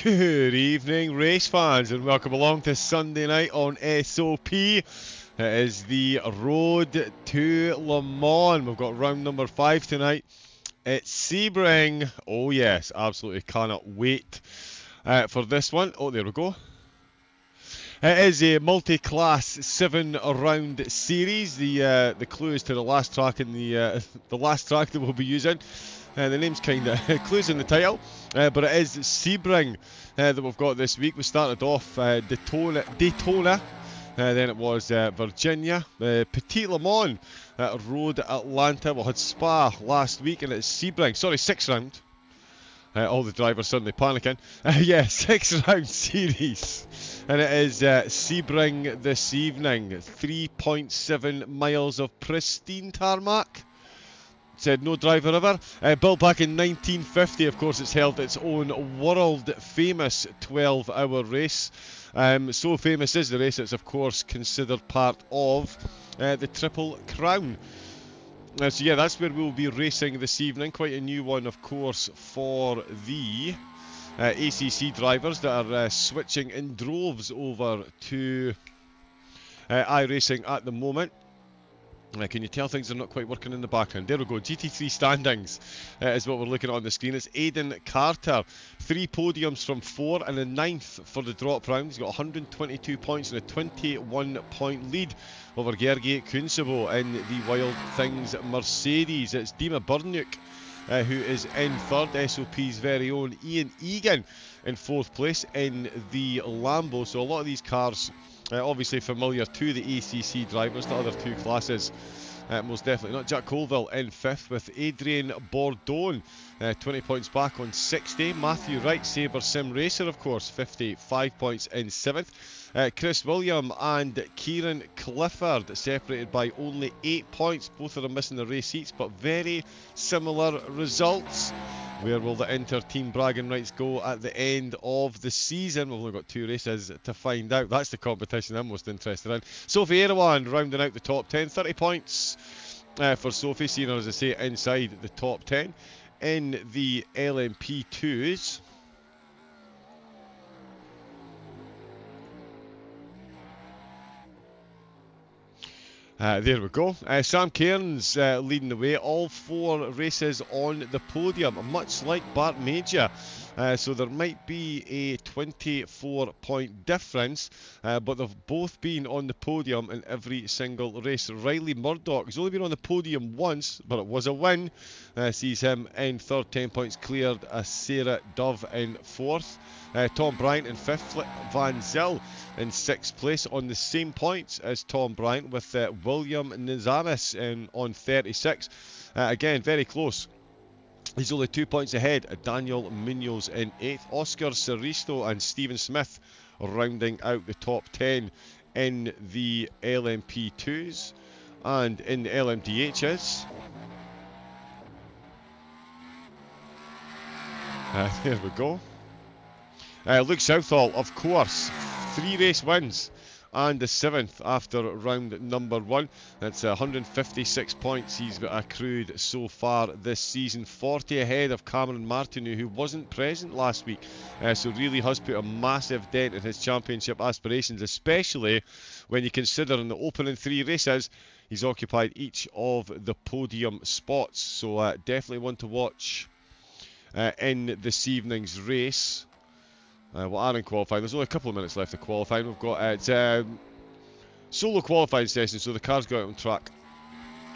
Good evening, race fans, and welcome along to Sunday night on SOP. It is the road to Le Mans. We've got round number 5 tonight. It's Sebring. Oh yes, absolutely cannot wait for this one. Oh, there we go. It is a multi-class 7-round series. The clue is to the last track in the last track that we'll be using. The name's kind of clues in the title, but it is Sebring that we've got this week. We started off Daytona, then it was Virginia, Petit Le Mans, Road Atlanta. We had Spa last week, and it's Sebring. Sorry, 6-round. All the drivers suddenly panicking. Yeah, 6-round series. And it is Sebring this evening. 3.7 miles of pristine tarmac. Said no driver ever. Built back in 1950, of course, it's held its own world-famous 12-hour race. So famous is the race, it's of course considered part of the Triple Crown. So yeah, that's where we'll be racing this evening. Quite a new one, of course, for the ACC drivers that are switching in droves over to iRacing at the moment. Can you tell things are not quite working in the background? There we go. GT3 standings is what we're looking at on the screen. It's Aidan Carter. 3 podiums from 4 and a 9th for the drop round. He's got 122 points and a 21-point lead over Gergi Kunsabo in the Wild Things Mercedes. It's Dima Burnuk who is in 3rd. SOP's very own Ian Egan in 4th place in the Lambo. So a lot of these cars obviously familiar to the ACC drivers, the other 2 classes. Most definitely not. Jack Colville in 5th with Adrian Bourdon, 20 points back on 60. Matthew Wright, Sabre Sim Racer, of course, 55 points in 7th. Chris William and Kieran Clifford separated by only 8 points. Both of them missing the race heats, but very similar results. Where will the inter-team bragging rights go at the end of the season? We've only got 2 races to find out. That's the competition I'm most interested in. Sophie Erawan rounding out the top 10. 30 points for Sophie, seeing her, as I say, inside the top 10. In the LMP2s, there we go. Sam Cairns leading the way. All 4 races on the podium, much like Bart Major. So there might be a 24-point difference, but they've both been on the podium in every single race. Riley Murdoch has only been on the podium once, but it was a win. Sees him in 3rd, 10 points cleared. Sarah Dove in 4th. Tom Bryant in 5th, Van Zyl in 6th place on the same points as Tom Bryant, with William Nizamis on 36. Again, very close. He's only 2 points ahead. Daniel Munoz in 8th. Oscar Saristo and Stephen Smith rounding out the top 10 in the LMP2s. And in the LMDHs, there we go. Luke Southall, of course, 3 race wins and the 7th after round number 1. That's 156 points he's accrued so far this season, 40 ahead of Cameron Martineau, who wasn't present last week, so really has put a massive dent in his championship aspirations, especially when you consider in the opening 3 races he's occupied each of the podium spots. So definitely one to watch in this evening's race. Well, are in qualifying. There's only a couple of minutes left of qualifying. We've got solo qualifying session, so the cars go out on track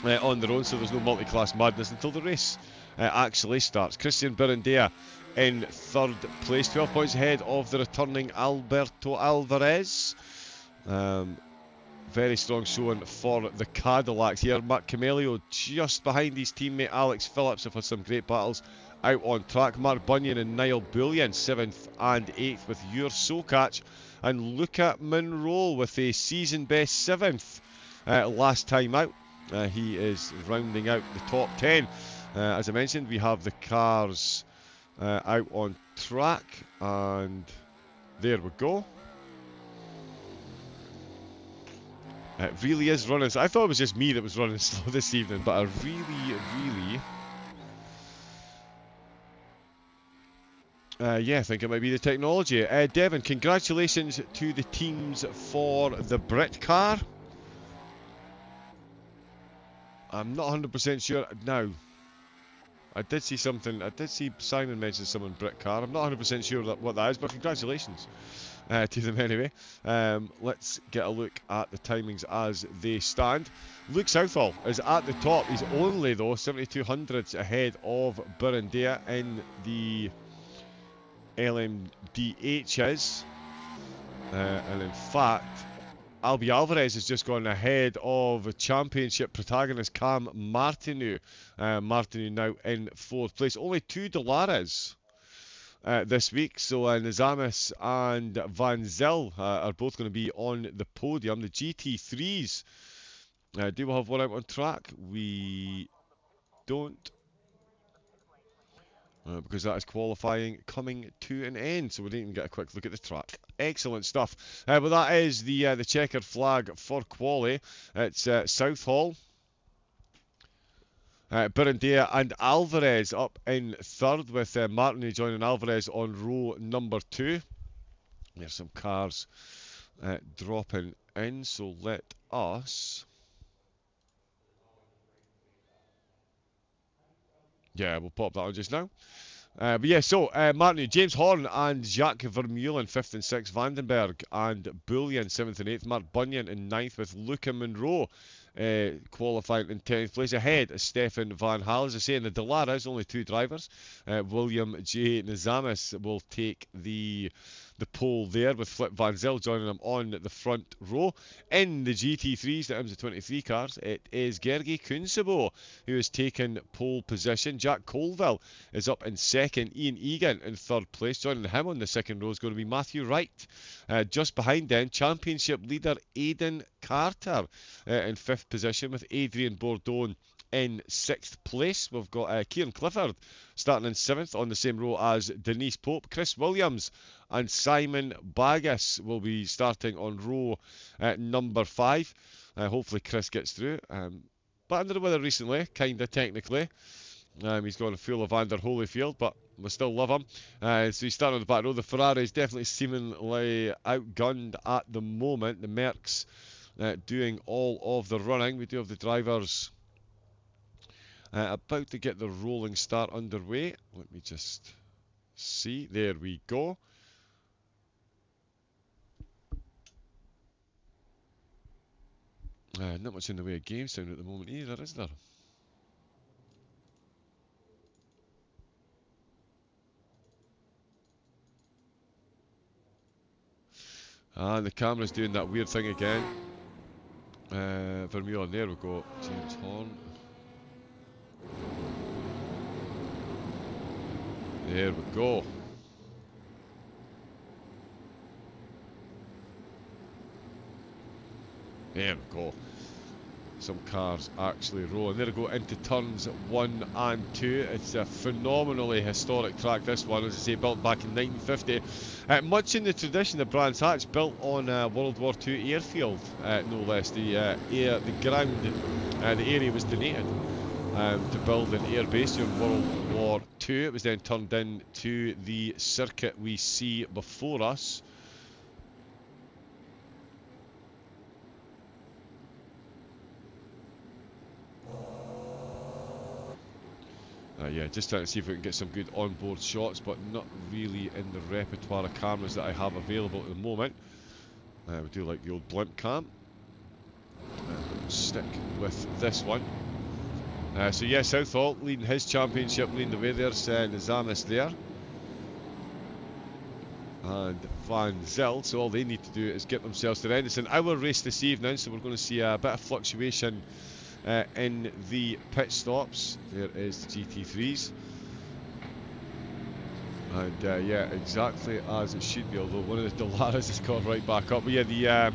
on their own, so there's no multi-class madness until the race actually starts. Christian Berendea in 3rd place, 12 points ahead of the returning Alberto Alvarez. Very strong showing for the Cadillacs here. Mark Camelio just behind his teammate Alex Phillips. Have had some great battles out on track. Mark Bunyan and Niall Bullion 7th and 8th with Your Sokach, and Luca Monroe with a season best 7th last time out. He is rounding out the top 10. As I mentioned, we have the cars out on track, and there we go. It really is running. I thought it was just me that was running slow this evening, but I really Yeah, I think it might be the technology. Devon, congratulations to the teams for the Brit car. I'm not 100% sure. Now, I did see something. I did see Simon mention someone Brit car. I'm not 100% sure what that is, but congratulations to them anyway. Let's get a look at the timings as they stand. Luke Southall is at the top. He's only, though, 72 hundredths ahead of Burandea in the LMDHs. And in fact, Albi Alvarez has just gone ahead of championship protagonist Cam Martineau. Martineau now in 4th place. Only 2 Dolares this week. So Nizamis and Van Zyl are both going to be on the podium. The GT3s, do we have one out on track? We don't. Because that is qualifying coming to an end, so we didn't even get a quick look at the track. Excellent stuff. But that is the checkered flag for quali. It's Southall, Burandea and Alvarez up in 3rd, with Martin joining Alvarez on row number 2. There's some cars dropping in, so let us... Yeah, we'll pop that on just now. But yeah, so Martin, James Horn and Jacques Vermeulen 5th and 6th, Vandenberg and Bullion 7th and 8th, Mark Bunyan in 9th, with Luca Monroe qualifying in 10th place. Ahead is Stefan Van Hal. As I say, in the Delaras, only 2 drivers. William J. Nizamis will take the pole there, with Flip Van Zyl joining him on the front row. In the GT3s, the IMSA23 cars, it is Gergi Kunsabo who has taken pole position. Jack Colville is up in 2nd. Ian Egan in 3rd place. Joining him on the 2nd row is going to be Matthew Wright. Just behind them, championship leader Aidan Carter in 5th position, with Adrian Bourdon in 6th place. We've got Kieran Clifford starting in 7th on the same row as Denise Pope. Chris Williams and Simon Bagas will be starting on row number 5. Hopefully Chris gets through. But under the weather recently, kind of technically. He's gone full of Vander Holyfield, but we still love him. So he's starting on the back row. The Ferrari is definitely seemingly outgunned at the moment. The Mercs doing all of the running. We do have the drivers about to get the rolling start underway. Let me just see. There we go. Not much in the way of game sound at the moment either, is there? And the camera's doing that weird thing again. Vermeulen, there we go. James Horn. There we go. There we go. Some cars actually roll. And there we go into turns 1 and 2. It's a phenomenally historic track, this one, as I say, built back in 1950. Much in the tradition of Brands Hatch, built on World War II airfield, no less. The ground, the area was donated to build an air base during World War II. It was then turned into the circuit we see before us. Yeah, just trying to see if we can get some good onboard shots, but not really in the repertoire of cameras that I have available at the moment. We do like the old blimp cam. We'll stick with this one. So yeah, Southall leading his championship, leading the way. There's Nizamis there. And Van Zyl, so all they need to do is get themselves to the end. It's an hour race this evening, so we're going to see a bit of fluctuation in the pit stops. There is the GT3s. And yeah, exactly as it should be, although one of the Dolaras has got right back up. But yeah, the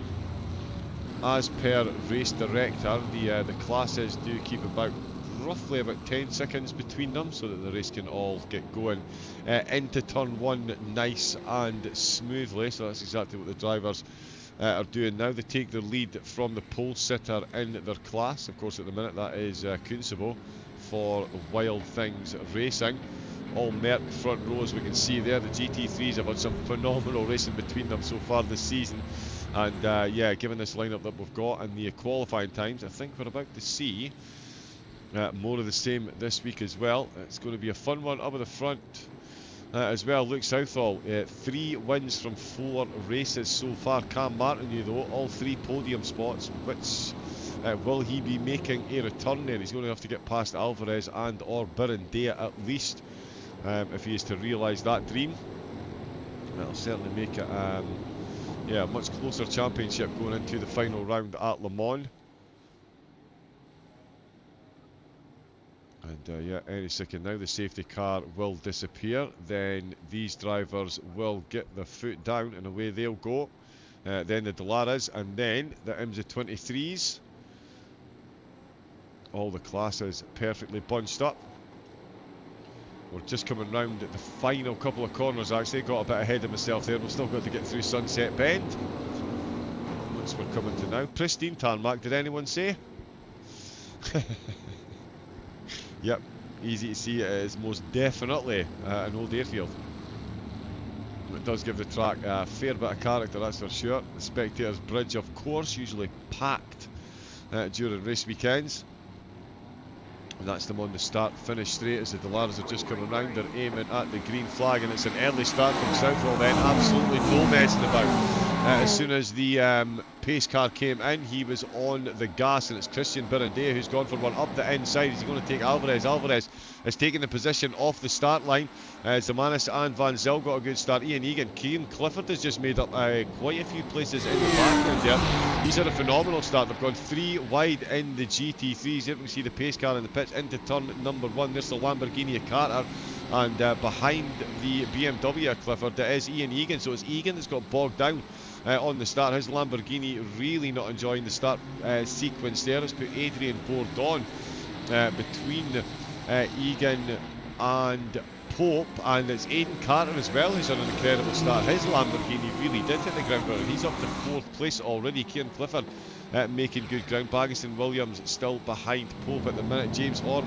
as per race director, the classes do keep roughly about 10 seconds between them, so that the race can all get going into turn 1 nice and smoothly. So that's exactly what the drivers are doing now. They take the lead from the pole sitter in their class. Of course, at the minute that is Kunsabo for Wild Things Racing. all Merc front rows we can see there. The GT3s have had some phenomenal racing between them so far this season. And yeah, given this lineup that we've got and the qualifying times, I think we're about to see more of the same this week as well. It's going to be a fun one up at the front as well. Luke Southall, 3 wins from 4 races so far. Cam Martin, though, all 3 podium spots. Which will he be making a return there? He's going to have to get past Alvarez and or Birindea at least if he is to realise that dream. That'll certainly make it yeah, a much closer championship going into the final round at Le Mans. And yeah, any second now the safety car will disappear. Then these drivers will get their foot down and away they'll go. Then the Delaras and then the IMSA 23s. All the classes perfectly bunched up. We're just coming round at the final couple of corners actually. Got a bit ahead of myself there. We've still got to get through Sunset Bend, which we're coming to now. Pristine tarmac, did anyone say? Yep, easy to see it is most definitely an old airfield. It does give the track a fair bit of character, that's for sure. The Spectators Bridge, of course, usually packed during race weekends. And that's them on the start-finish straight as the Delaras are just coming round. They're aiming at the green flag, and it's an early start from Southall then. Absolutely no messing about. As soon as the pace car came in, he was on the gas, and it's Christian Birindea who's gone for one up the inside. Is he going to take Alvarez? Alvarez is taking the position off the start line. Zamanis and Van Zyl got a good start. Ian Egan, Cian Clifford has just made up quite a few places in the background there. He's had a phenomenal start. They've gone 3 wide in the GT3s. Here we see the pace car in the pits into turn number 1. There's the Lamborghini of Carter. And behind the BMW of Clifford, it is Ian Egan. So it's Egan that's got bogged down on the start. His Lamborghini really not enjoying the start sequence there. It's put Adrian Bourdon between Egan and Pope, and it's Aidan Carter as well who's on an incredible start. His Lamborghini really did hit the ground running. He's up to 4th place already. Cian Clifford making good ground. Baggeston Williams still behind Pope at the minute. James Horn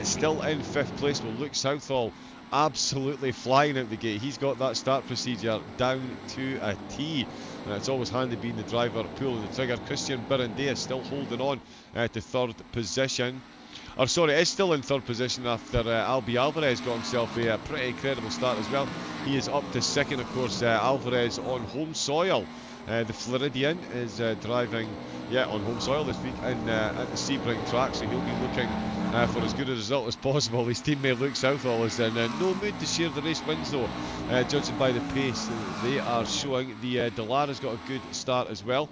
still in 5th place. Well, Luke Southall absolutely flying out the gate. He's got that start procedure down to a T. And it's always handy being the driver pulling the trigger. Christian Birindea still holding on to 3rd position. Or sorry, is still in 3rd position after Albi Alvarez got himself a pretty incredible start as well. He is up to 2nd, of course. Alvarez on home soil. The Floridian is driving on home soil this week at the Sebring track, so he'll be looking for as good a result as possible. His teammate Luke Southall is in no mood to share the race wins though, judging by the pace they are showing. The Delara's got a good start as well.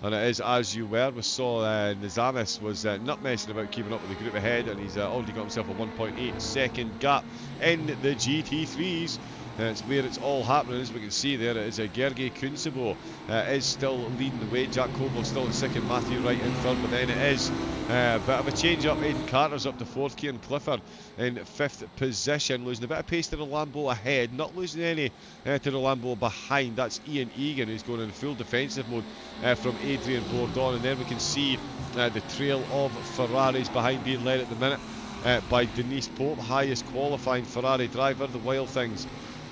And it is as you were. We saw Nizamis was not messing about keeping up with the group ahead, and he's already got himself a 1.8 second gap in the GT3s. It's where it's all happening, as we can see there. It is Gergi Kunsabo is still leading the way. Jack Koval still in 2nd, Matthew Wright in 3rd, but then it is a bit of a change up. Aidan Carter's up to 4th, Cian Clifford in 5th position, losing a bit of pace to the Lambo ahead, not losing any to the Lambo behind. That's Ian Egan who's going in full defensive mode from Adrian Bourdon, and then we can see the trail of Ferraris behind being led at the minute by Denise Pope, highest qualifying Ferrari driver. The Wild Things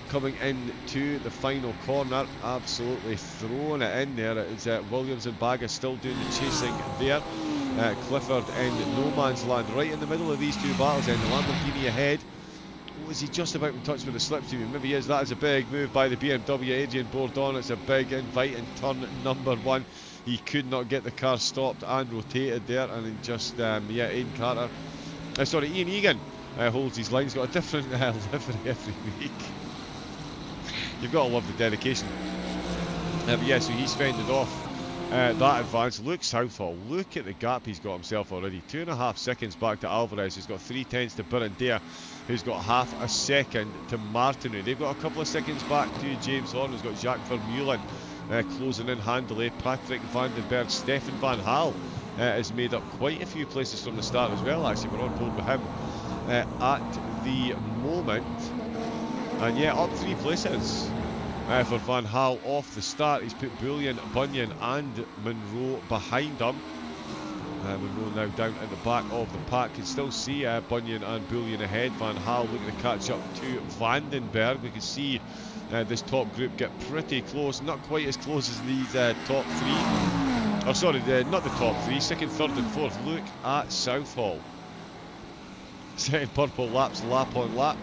coming into the final corner, absolutely throwing it in there. It's Williams and Bagga still doing the chasing there. Clifford in no man's land, right in the middle of these two battles, and the Lamborghini ahead. Was he just about in touch with the slipstream? Maybe he is. That is a big move by the BMW. Adrian Bourdon, it's a big invite in turn number 1. He could not get the car stopped and rotated there, and then just Aidan Carter, sorry, Ian Egan holds his line. He's got a different livery every week. You've got to love the dedication. But yeah, so he's fended off that advance. Luke Southall, look at the gap he's got himself already. 2.5 seconds back to Alvarez, who's got 3/10 to Birindea, who's got half a second to Martineau. They've got a couple of seconds back to James Horn, who's got Jacques Vermeulen closing in handily. Patrick Van den Berg, Stefan Van Hal has made up quite a few places from the start as well. Actually, we're on board with him at the moment. And yeah, up 3 places for Van Hal off the start. He's put Bullion, Bunyan and Monroe behind him. Monroe now down at the back of the pack. Can still see Bunyan and Bullion ahead. Van Hal looking to catch up to Vandenberg. We can see this top group get pretty close. Not quite as close as these top three. Oh, sorry, not the top three. Second, third and fourth. Look at Southall. Second purple laps, lap on lap.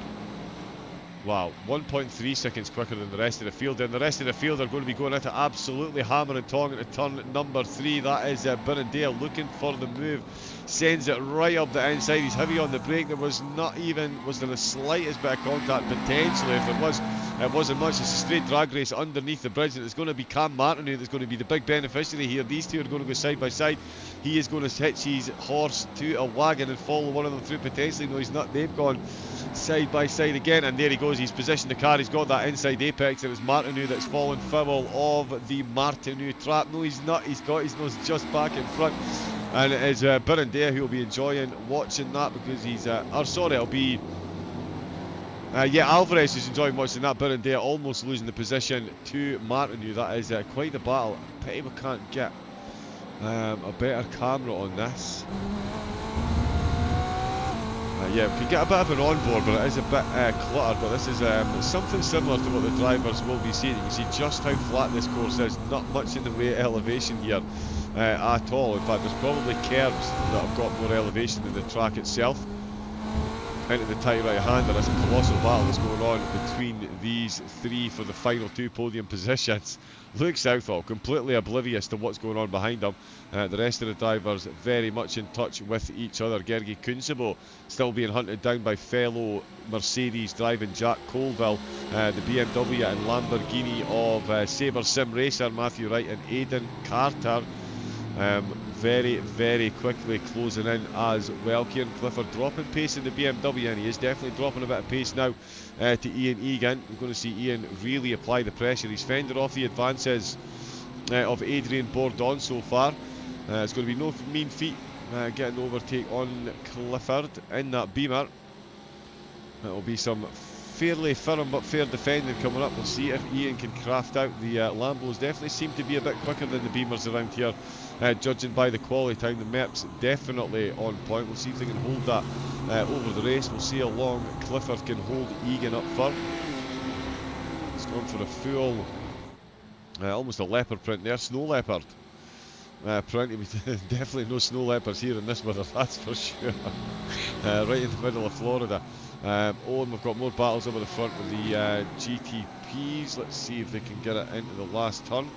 Wow, 1.3 seconds quicker than the rest of the field. And the rest of the field are going to be going into absolutely hammer and tong into turn number 3. That is Birrendale looking for the move. Sends it right up the inside. He's heavy on the brake. There was there the slightest bit of contact potentially? If there was, it wasn't much. It's a straight drag race underneath the bridge, and it's going to be Cam Martin that's going to be the big beneficiary here. These two are going to go side by side. He is going to hitch his horse to a wagon and follow one of them through potentially. No, he's not. They've gone side by side again, and there he goes. He's positioned the car. He's got that inside apex, and it's Martineau that's fallen foul of the Martineau trap. No, he's not. He's got his nose just back in front, and it is Birrendale who will be enjoying watching that, because he's it'll be Alvarez is enjoying watching that. Birrendale almost losing the position to Martineau. That is quite the battle. Pity we can't get a better camera on this. Yeah, we can get a bit of an onboard, but it is a bit cluttered. But this is something similar to what the drivers will be seeing. You can see just how flat this course is. Not much in the way of elevation here at all. In fact, there's probably curbs that have got more elevation than the track itself. Into the tight right hand, there is a colossal battle that's going on between these three for the final two podium positions. Luke Southall completely oblivious to what's going on behind him. The rest of the drivers very much in touch with each other. Gergi Kunsebo still being hunted down by fellow Mercedes driving Jack Colville. The BMW and Lamborghini of Sabre Sim Racer Matthew Wright and Aidan Carter. Very, very quickly closing in as well. Kieran Clifford dropping pace in the BMW, and he is definitely dropping a bit of pace now to Ian Egan. We're going to see Ian really apply the pressure. He's fended off the advances of Adrian Bourdon so far. It's going to be no mean feat getting the overtake on Clifford in that Beamer. It will be some fairly firm but fair defending coming up. We'll see if Ian can craft out the Lambos. Definitely seem to be a bit quicker than the Beamers around here, judging by the quality time. The Mercs definitely on point. We'll see if they can hold that over the race. We'll see how long Clifford can hold Egan up for. It's gone for a full, almost a leopard print there, snow leopard. Print. Definitely no snow leopards here in this weather, that's for sure. Right in the middle of Florida. And we've got more battles over the front with the GTPs. Let's see if they can get it into the last turn.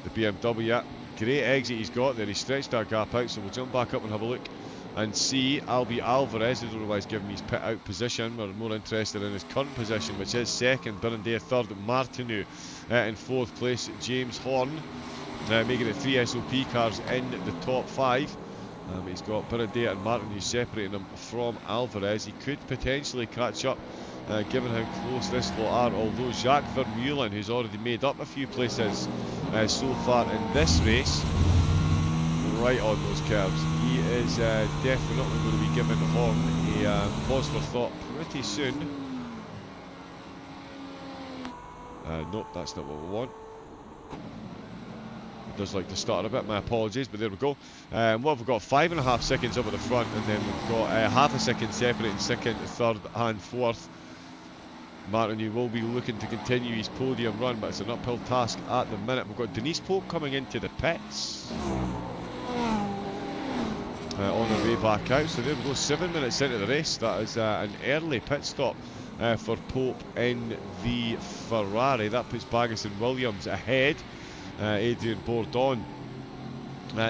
The BMW, great exit he's got there. He stretched that gap out, so we'll jump back up and have a look and see. Albi Alvarez is otherwise giving his pit out position. We're more interested in his current position, which is second. Birrendale third. Martineau in fourth place. James Horn making it 3 SOP cars in the top 5. He's got Birrendale and Martineau separating him from Alvarez. He could potentially catch up given how close this lot are, although Jacques Vermeulen, who's already made up a few places so far in this race, right on those curves, he is definitely going to be giving Horn a pause for thought pretty soon. Nope, that's not what we want. Does like to start a bit, my apologies, but there we go. What have we got? 5.5 seconds up at the front, and then we've got half a second separating second, third and fourth. Martineau will be looking to continue his podium run, but it's an uphill task at the minute. We've got Denise Pope coming into the pits on the way back out. So there we go, 7 minutes into the race. That is an early pit stop for Pope in the Ferrari. That puts Baggis and Williams ahead. Adrian Bourdon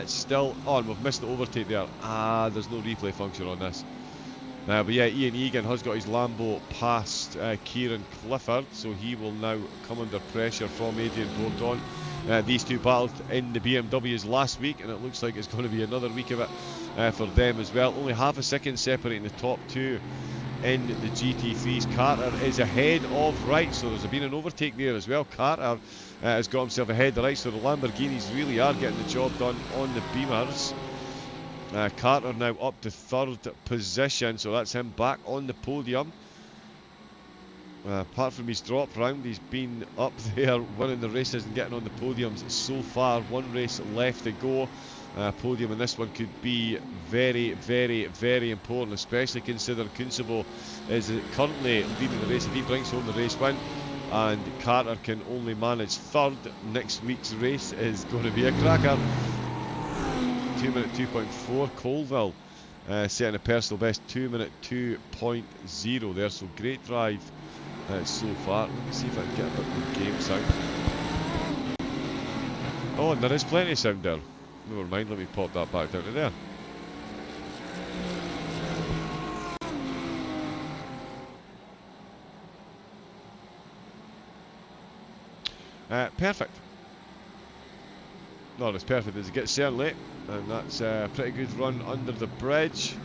still on. We've missed the overtake there. There's no replay function on this. But yeah, Ian Egan has got his Lambo past Kieran Clifford, so he will now come under pressure from Adrian Bourdon. These two battled in the BMWs last week, and it looks like it's going to be another week of it for them as well. Only half a second separating the top two in the GT3s. Carter is ahead of Wright, so there's been an overtake there as well. Carter has got himself ahead of Wright, so the Lamborghinis really are getting the job done on the Beamers. Carter now up to third position, so that's him back on the podium. Apart from his drop round, he's been up there winning the races and getting on the podiums so far. One race left to go. podium, and this one could be very, very, very important, especially considering Kunzebo is currently leading the race. If he brings home the race win and Carter can only manage third, next week's race is going to be a cracker. 2 minute 2.4, Colville setting a personal best 2 minute 2.0 there, so great drive so far. Let me see if I can get a bit more game sound. Oh, and there is plenty of sound there. Never mind, let me pop that back down to there. Perfect. Not as perfect as it gets, certainly. And that's a pretty good run under the bridge.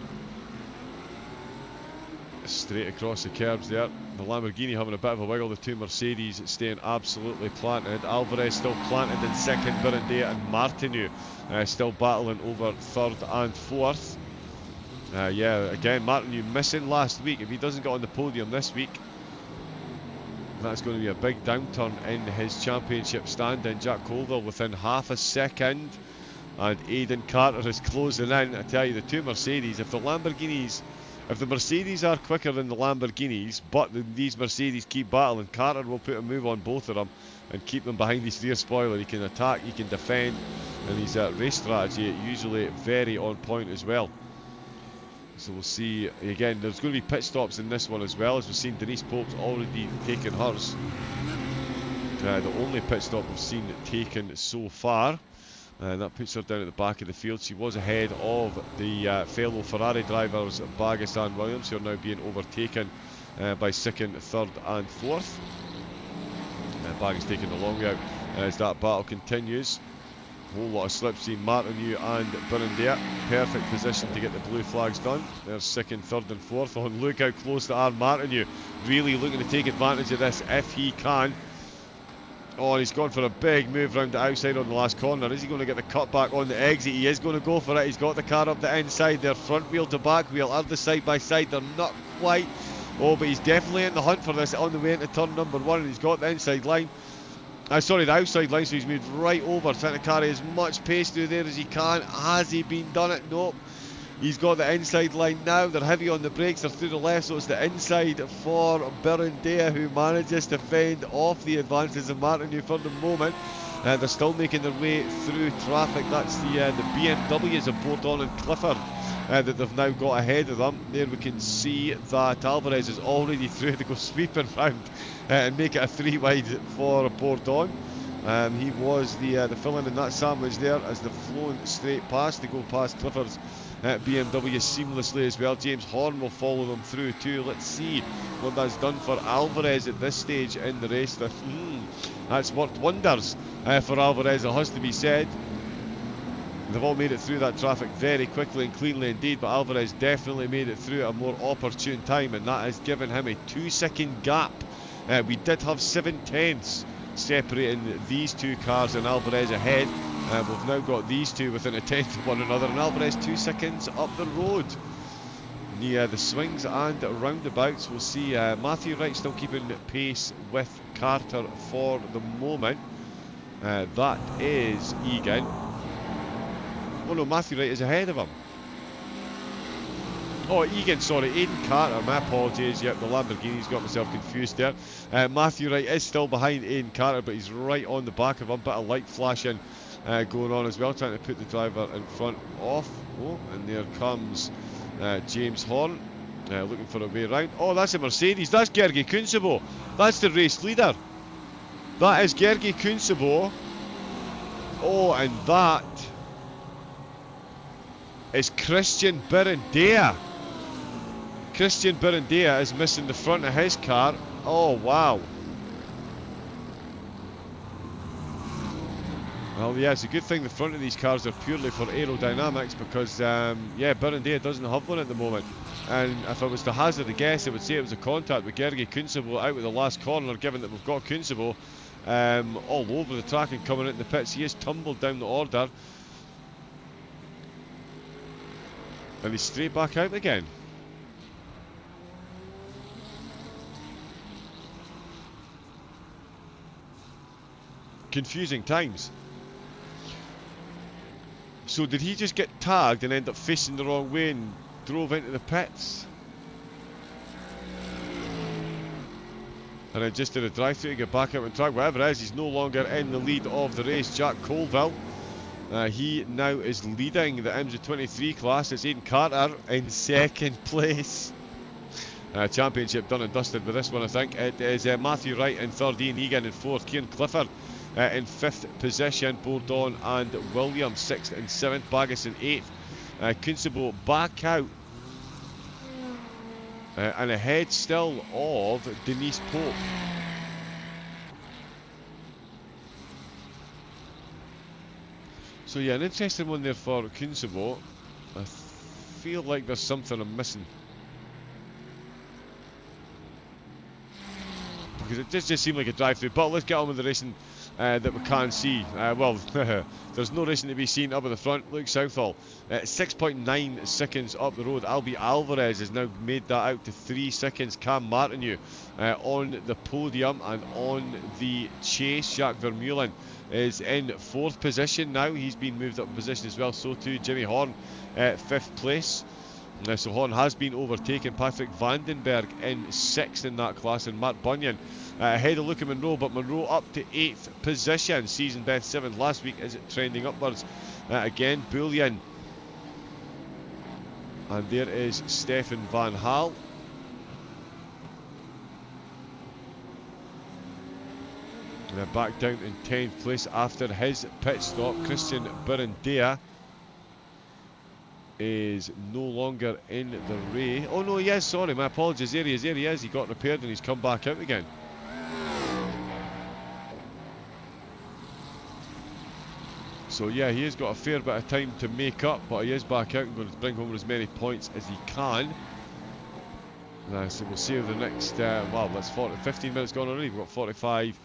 Straight across the curbs there. The Lamborghini having a bit of a wiggle. The two Mercedes staying absolutely planted. Alvarez still planted in second. Berendea and Martinu still battling over third and fourth. Yeah, again, Martinu missing last week. If he doesn't get on the podium this week, that's going to be a big downturn in his championship standing. Jack Colville within half a second, and Aidan Carter is closing in. I tell you, the two Mercedes, if the Mercedes are quicker than the Lamborghinis, but these Mercedes keep battling, Carter will put a move on both of them and keep them behind his rear spoiler. He can attack, he can defend, and his race strategy usually very on point as well. So we'll see, again, there's going to be pit stops in this one as well, as we've seen Denise Pope's already taken hers. The only pit stop we've seen taken so far. That puts her down at the back of the field. She was ahead of the fellow Ferrari drivers, Bagas and Williams, who are now being overtaken by second, third and fourth. Bagas taking the long out as that battle continues. Whole lot of slips between Martinu and Berendea. Perfect position to get the blue flags done. There's second, third and fourth. Oh, and look how close they are. Martinu really looking to take advantage of this if he can. Oh, and he's gone for a big move round the outside on the last corner. Is he going to get the cut back on the exit? He is going to go for it. He's got the car up the inside. Their front wheel to back wheel are the side by side. They're not quite. Oh, but he's definitely in the hunt for this on the way into turn number one. And he's got the inside line. Sorry, the outside line, so he's moved right over, trying to carry as much pace through there as he can. Has he been done it? Nope. He's got the inside line now. They're heavy on the brakes. They're through the left, so it's the inside for Berendea, who manages to fend off the advances of Martinu for the moment. They're still making their way through traffic. That's the BMWs of Bourdon and Clifford that they've now got ahead of them. There we can see that Alvarez is already through to go sweeping round and make it a 3 wide for Bourdon. He was the fill-in in that sandwich there as they've flown straight past to go past Clifford's BMW seamlessly as well. James Horn will follow them through too. Let's see what that's done for Alvarez at this stage in the race. That's worked wonders for Alvarez, it has to be said. They've all made it through that traffic very quickly and cleanly indeed, but Alvarez definitely made it through at a more opportune time, and that has given him a 2-second gap. We did have 7/10 separating these two cars and Alvarez ahead. We've now got these two within a tenth of one another, and Alvarez 2 seconds up the road. The swings and roundabouts, we'll see Matthew Wright still keeping pace with Carter for the moment. That is Egan. Oh no, Matthew Wright is ahead of him. Oh, Egan, sorry, Aidan Carter, my apologies. Yep, the Lamborghini's got myself confused there. Matthew Wright is still behind Aidan Carter, but he's right on the back of him. Bit of light flashing going on as well, trying to put the driver in front off. Oh, and there comes James Horn, looking for a way around. Oh, that's a Mercedes. That's Gergi Kunzebo. That's the race leader. That is Gergi Kunzebo. Oh, and that is Christian Berendea. Christian Berendea is missing the front of his car. Oh, wow. Well, yeah, it's a good thing the front of these cars are purely for aerodynamics because, yeah, Berendea doesn't have one at the moment. And if I was to hazard a guess, I would say it was a contact with Gergi Kunzebo out with the last corner, given that we've got Kunzebo all over the track and coming into the pits. He is tumbled down the order. And he's straight back out again. Confusing times. So did he just get tagged and end up facing the wrong way and drove into the pits? And then just did a drive-through to get back out on track. Whatever it is, he's no longer in the lead of the race. Jack Colville, he now is leading the IMSA 23 class. It's Aidan Carter in second place. Championship done and dusted with this one, I think. It is Matthew Wright in third, Ian Egan in fourth, Kieran Clifford in fifth position, Bourdon and Williams sixth and seventh, Baggis in eighth, Kunsebo back out and ahead still of Denise Pope. So yeah, an interesting one there for Kunsebo. I feel like there's something I'm missing. Because it just seemed like a drive-through, but let's get on with the racing that we can see. Well, there's no racing to be seen up at the front. Luke Southall, 6.9 seconds up the road. Albie Alvarez has now made that out to 3 seconds. Cam Martineau on the podium, and on the chase, Jacques Vermeulen is in fourth position now. He's been moved up in position as well. So too Jimmy Horn, fifth place. So Horn has been overtaken. Patrick Vandenberg in sixth in that class, and Matt Bunyan ahead of Luca Monroe, but Monroe up to eighth position. Season best seventh last week. Is it trending upwards again? Bullion, and there is Stefan Van Hal. Back down in 10th place after his pit stop. Christian Burundea is no longer in the race. Oh no, yes, sorry, my apologies. There he is. He got repaired and he's come back out again. So yeah, he has got a fair bit of time to make up, but he is back out and going to bring home as many points as he can. So we'll see how the next, well, that's 15 minutes gone already. We've got 45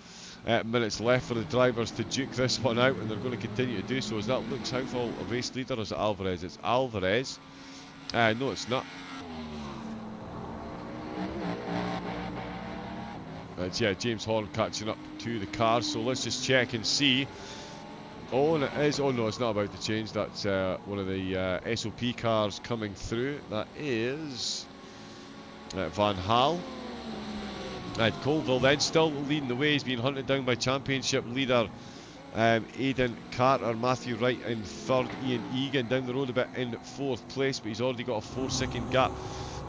minutes left for the drivers to duke this one out, and they're going to continue to do so. Is that Luke Southall a race leader, or is it Alvarez? It's Alvarez. No, it's not. It's, yeah, James Horn catching up to the cars, so let's just check and see. Oh, and it is. Oh no, it's not about to change. That's one of the SOP cars coming through. That is Van Hal. And Colville then still leading the way. He's being hunted down by championship leader Aidan Carter. Matthew Wright in third, Ian Egan down the road a bit in fourth place, but he's already got a 4-second gap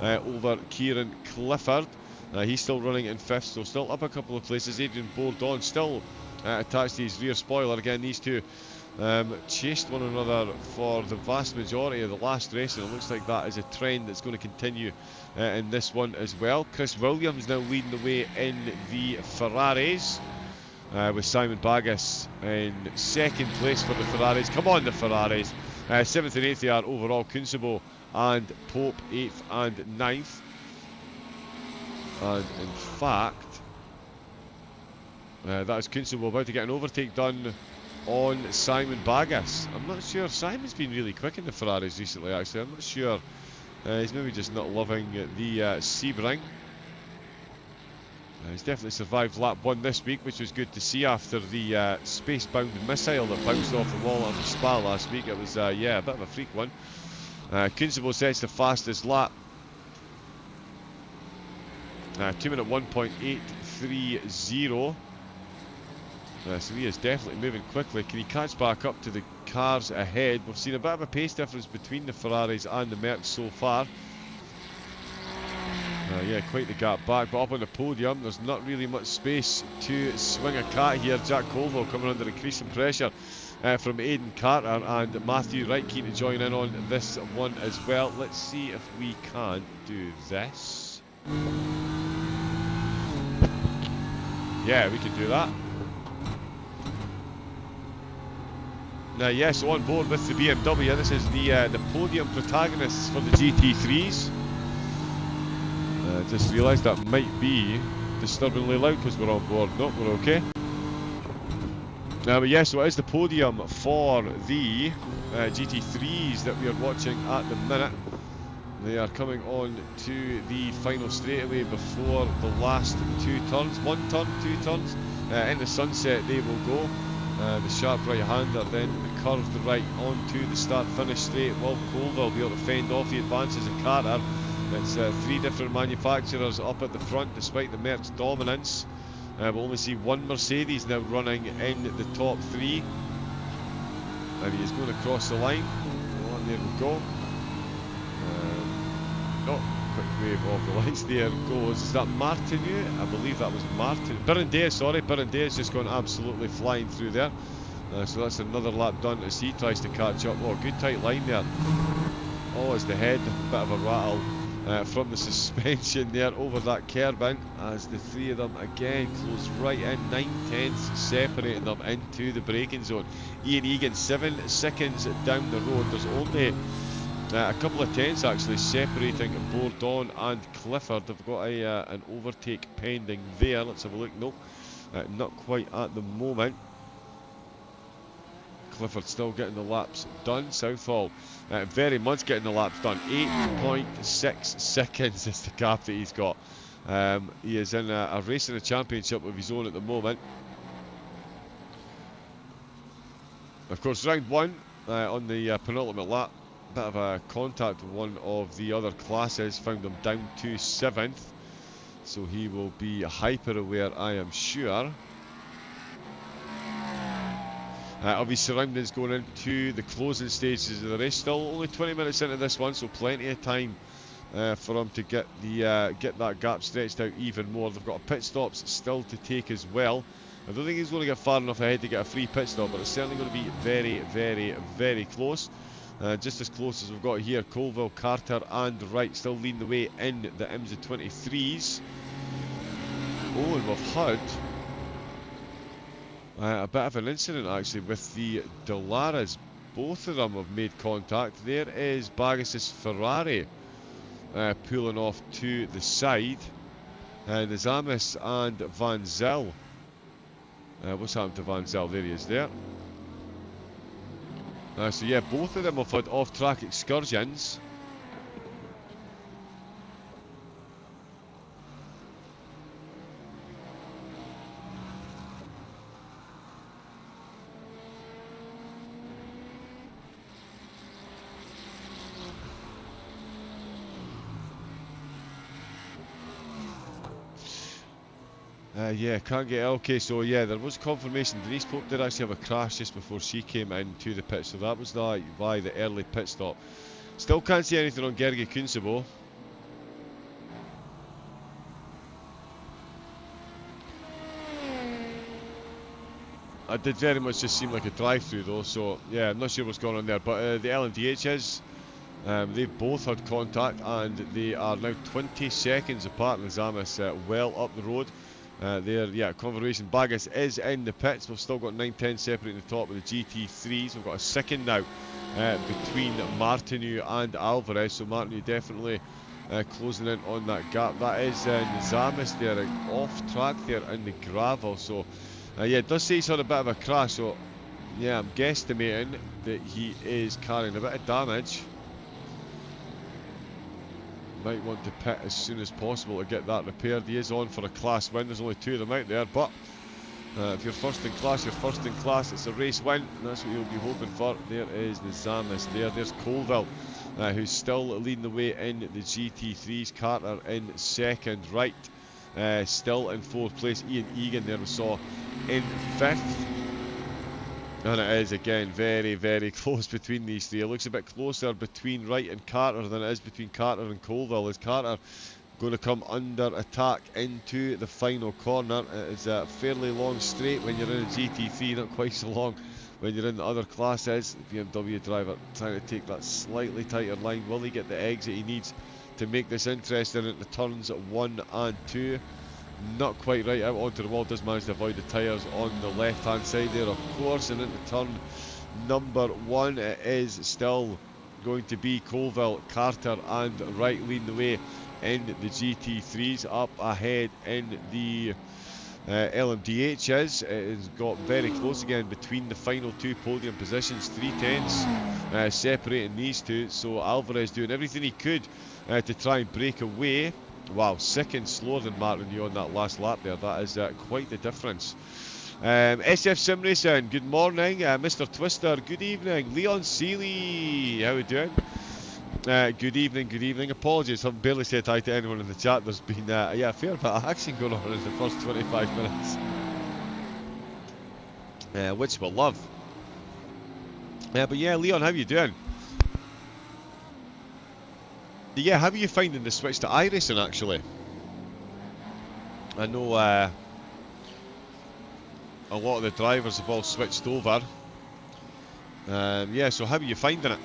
over Kieran Clifford. He's still running in fifth, so still up a couple of places. Adrian Bourdon still attached to his rear spoiler. Again, these two chased one another for the vast majority of the last race, and it looks like that is a trend that's going to continue in this one as well. Chris Williams now leading the way in the Ferraris, with Simon Baggis in second place for the Ferraris. Come on, the Ferraris. 7th and 8th they are overall. Kunsebo and Pope 8th and 9th. And in fact, that is Kunsebo about to get an overtake done on Simon Baggis. I'm not sure. Simon's been really quick in the Ferraris recently, actually. I'm not sure. He's maybe just not loving the Sebring. He's definitely survived lap 1 this week, which was good to see after the space-bound missile that bounced off the wall on the Spa last week. It was, yeah, a bit of a freak one. Kunsebo sets the fastest lap. 2-minute 1.830. So he is definitely moving quickly. Can he catch back up to the cars ahead? We've seen a bit of a pace difference between the Ferraris and the Mercs so far. Yeah, quite the gap back, but up on the podium there's not really much space to swing a cat here. Jack Colville coming under increasing pressure from Aidan Carter, and Matthew Wright keen to join in on this one as well. Let's see if we can do this. Yeah, we can do that. Now, yes, on board with the BMW. This is the podium protagonists for the GT3s. Just realised that might be disturbingly loud because we're on board. No, we're okay. But yes, so it is the podium for the GT3s that we are watching at the minute. They are coming on to the final straightaway before the last 2 turns. 1 turn, 2 turns. In the sunset they will go. The sharp right-hander then curved right onto the start-finish straight. Will Colville be able to fend off the advances of Carter? It's three different manufacturers up at the front despite the Merc's dominance. We'll only see one Mercedes now running in the top three. And he is going to cross the line. Oh, and there we go. Quick wave off the lights. There goes. Is that Martineau? I believe that was Martin. Birindet, sorry. Birindet has just gone absolutely flying through there. So that's another lap done as he tries to catch up. Oh, good tight line there. Oh, as the head, a bit of a rattle from the suspension there over that curb in, as the three of them again close right in, 9/10 separating them into the braking zone. Ian Egan 7 seconds down the road. There's only a couple of tenths actually separating Bourdon and Clifford. They've got an overtake pending there. Let's have a look. Nope, not quite at the moment. Clifford still getting the laps done. Southall very much getting the laps done. 8.6 seconds is the gap that he's got. He is in a race in a championship of his own at the moment. Of course, round one on the penultimate lap, bit of a contact with one of the other classes, found him down to 7th. So he will be hyper aware, I am sure, of his surroundings going into the closing stages of the race. Still only 20 minutes into this one, so plenty of time for him to get that gap stretched out even more. They've got pit stops still to take as well. I don't think he's going to get far enough ahead to get a free pit stop, but it's certainly going to be very, very, very close. Just as close as we've got here. Colville, Carter and Wright still leading the way in the IMSA 23s. Oh, and we've had a bit of an incident actually with the Dellaras. Both of them have made contact. There is Baggis's Ferrari pulling off to the side. Nizamis and Van Zyl. What's happened to Van Zyl? There he is there. So yeah, both of them have had off-track excursions. Yeah, can't get... Okay, so yeah, there was confirmation. Denise Pope did actually have a crash just before she came into the pit, so that was why the early pit stop. Still can't see anything on Gergi Kunsabo. It did very much just seem like a drive-through though, so yeah, I'm not sure what's going on there. But the LMDHs, they've both had contact and they are now 20 seconds apart. Nizamis well up the road. There, yeah, confirmation. Baggis is in the pits. We've still got 9-10 separating the top of the GT3s. We've got a second now between Martineau and Alvarez. So Martineau definitely closing in on that gap. That is Nizamis there, off track there in the gravel. So yeah, it does say he's had a bit of a crash. So yeah, I'm guesstimating that he is carrying a bit of damage. Might want to pit as soon as possible to get that repaired. He is on for a class win. There's only two of them out there, but if you're first in class, you're first in class. It's a race win, and that's what you'll be hoping for. There is Nizamis there. There's Colville, who's still leading the way in the GT3s. Carter in second. Wright still in fourth place. Ian Egan there we saw in fifth. And it is again very, very close between these three. It looks a bit closer between Wright and Carter than it is between Carter and Colville. Is Carter going to come under attack into the final corner? It's a fairly long straight when you're in a GT3, not quite so long when you're in the other classes. The BMW driver trying to take that slightly tighter line. Will he get the exit he needs to make this interesting at the turns 1 and 2? Not quite right out onto the wall. Does manage to avoid the tyres on the left hand side there, of course. And into turn number 1, it is still going to be Colville, Carter and Wright leading the way in the GT3s. Up ahead in the LMDHs, it has got very close again between the final two podium positions. 3/10 separating these two. So Alvarez doing everything he could to try and break away. Wow, seconds slower than Martineau on that last lap there. That is quite the difference. SF Sim Racing, good morning. Mr. Twister, good evening. Leon Seeley, how are we doing? Good evening, good evening. Apologies, I've barely said hi to anyone in the chat. There's been a fair bit of action going on in the first 25 minutes, which we'll love. But yeah, Leon, how you doing? Yeah, how are you finding the switch to iRacing actually? I know a lot of the drivers have all switched over. Yeah, so how are you finding it?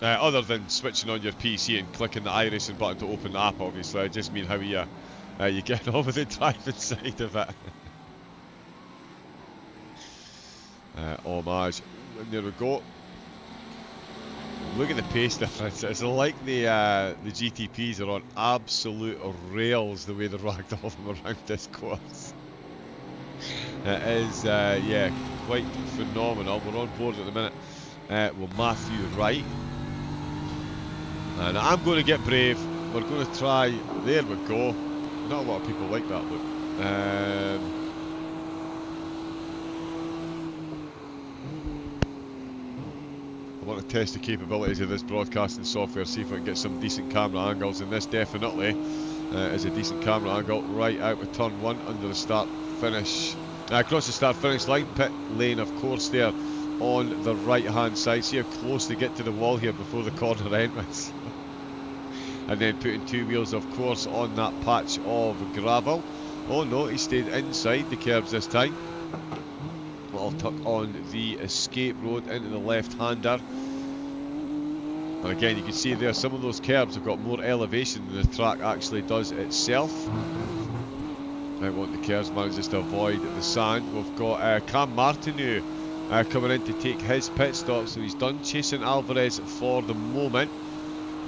Other than switching on your PC and clicking the iRacing button to open the app, obviously. I just mean how you getting on with the driving side of it. Homage. And there we go. Look at the pace difference. It's like the GTPs are on absolute rails the way they're ragged all them around this course. It is, yeah, quite phenomenal. We're on board at the minute with Matthew Wright. And I'm going to get brave. We're going to try. There we go. Not a lot of people like that look. I want to test the capabilities of this broadcasting software, see if I can get some decent camera angles, and this definitely is a decent camera angle. Right out of turn 1 under the start finish. Across the start finish line, pit lane of course there on the right hand side. See how close they get to the wall here before the corner entrance. And then putting 2 wheels of course on that patch of gravel. Oh no, he stayed inside the curbs this time. I'll tuck on the escape road into the left hander. And again you can see there some of those curbs have got more elevation than the track actually does itself. I want the curbs manages to avoid the sand. We've got Cam Martineau coming in to take his pit stop, so he's done chasing Alvarez for the moment.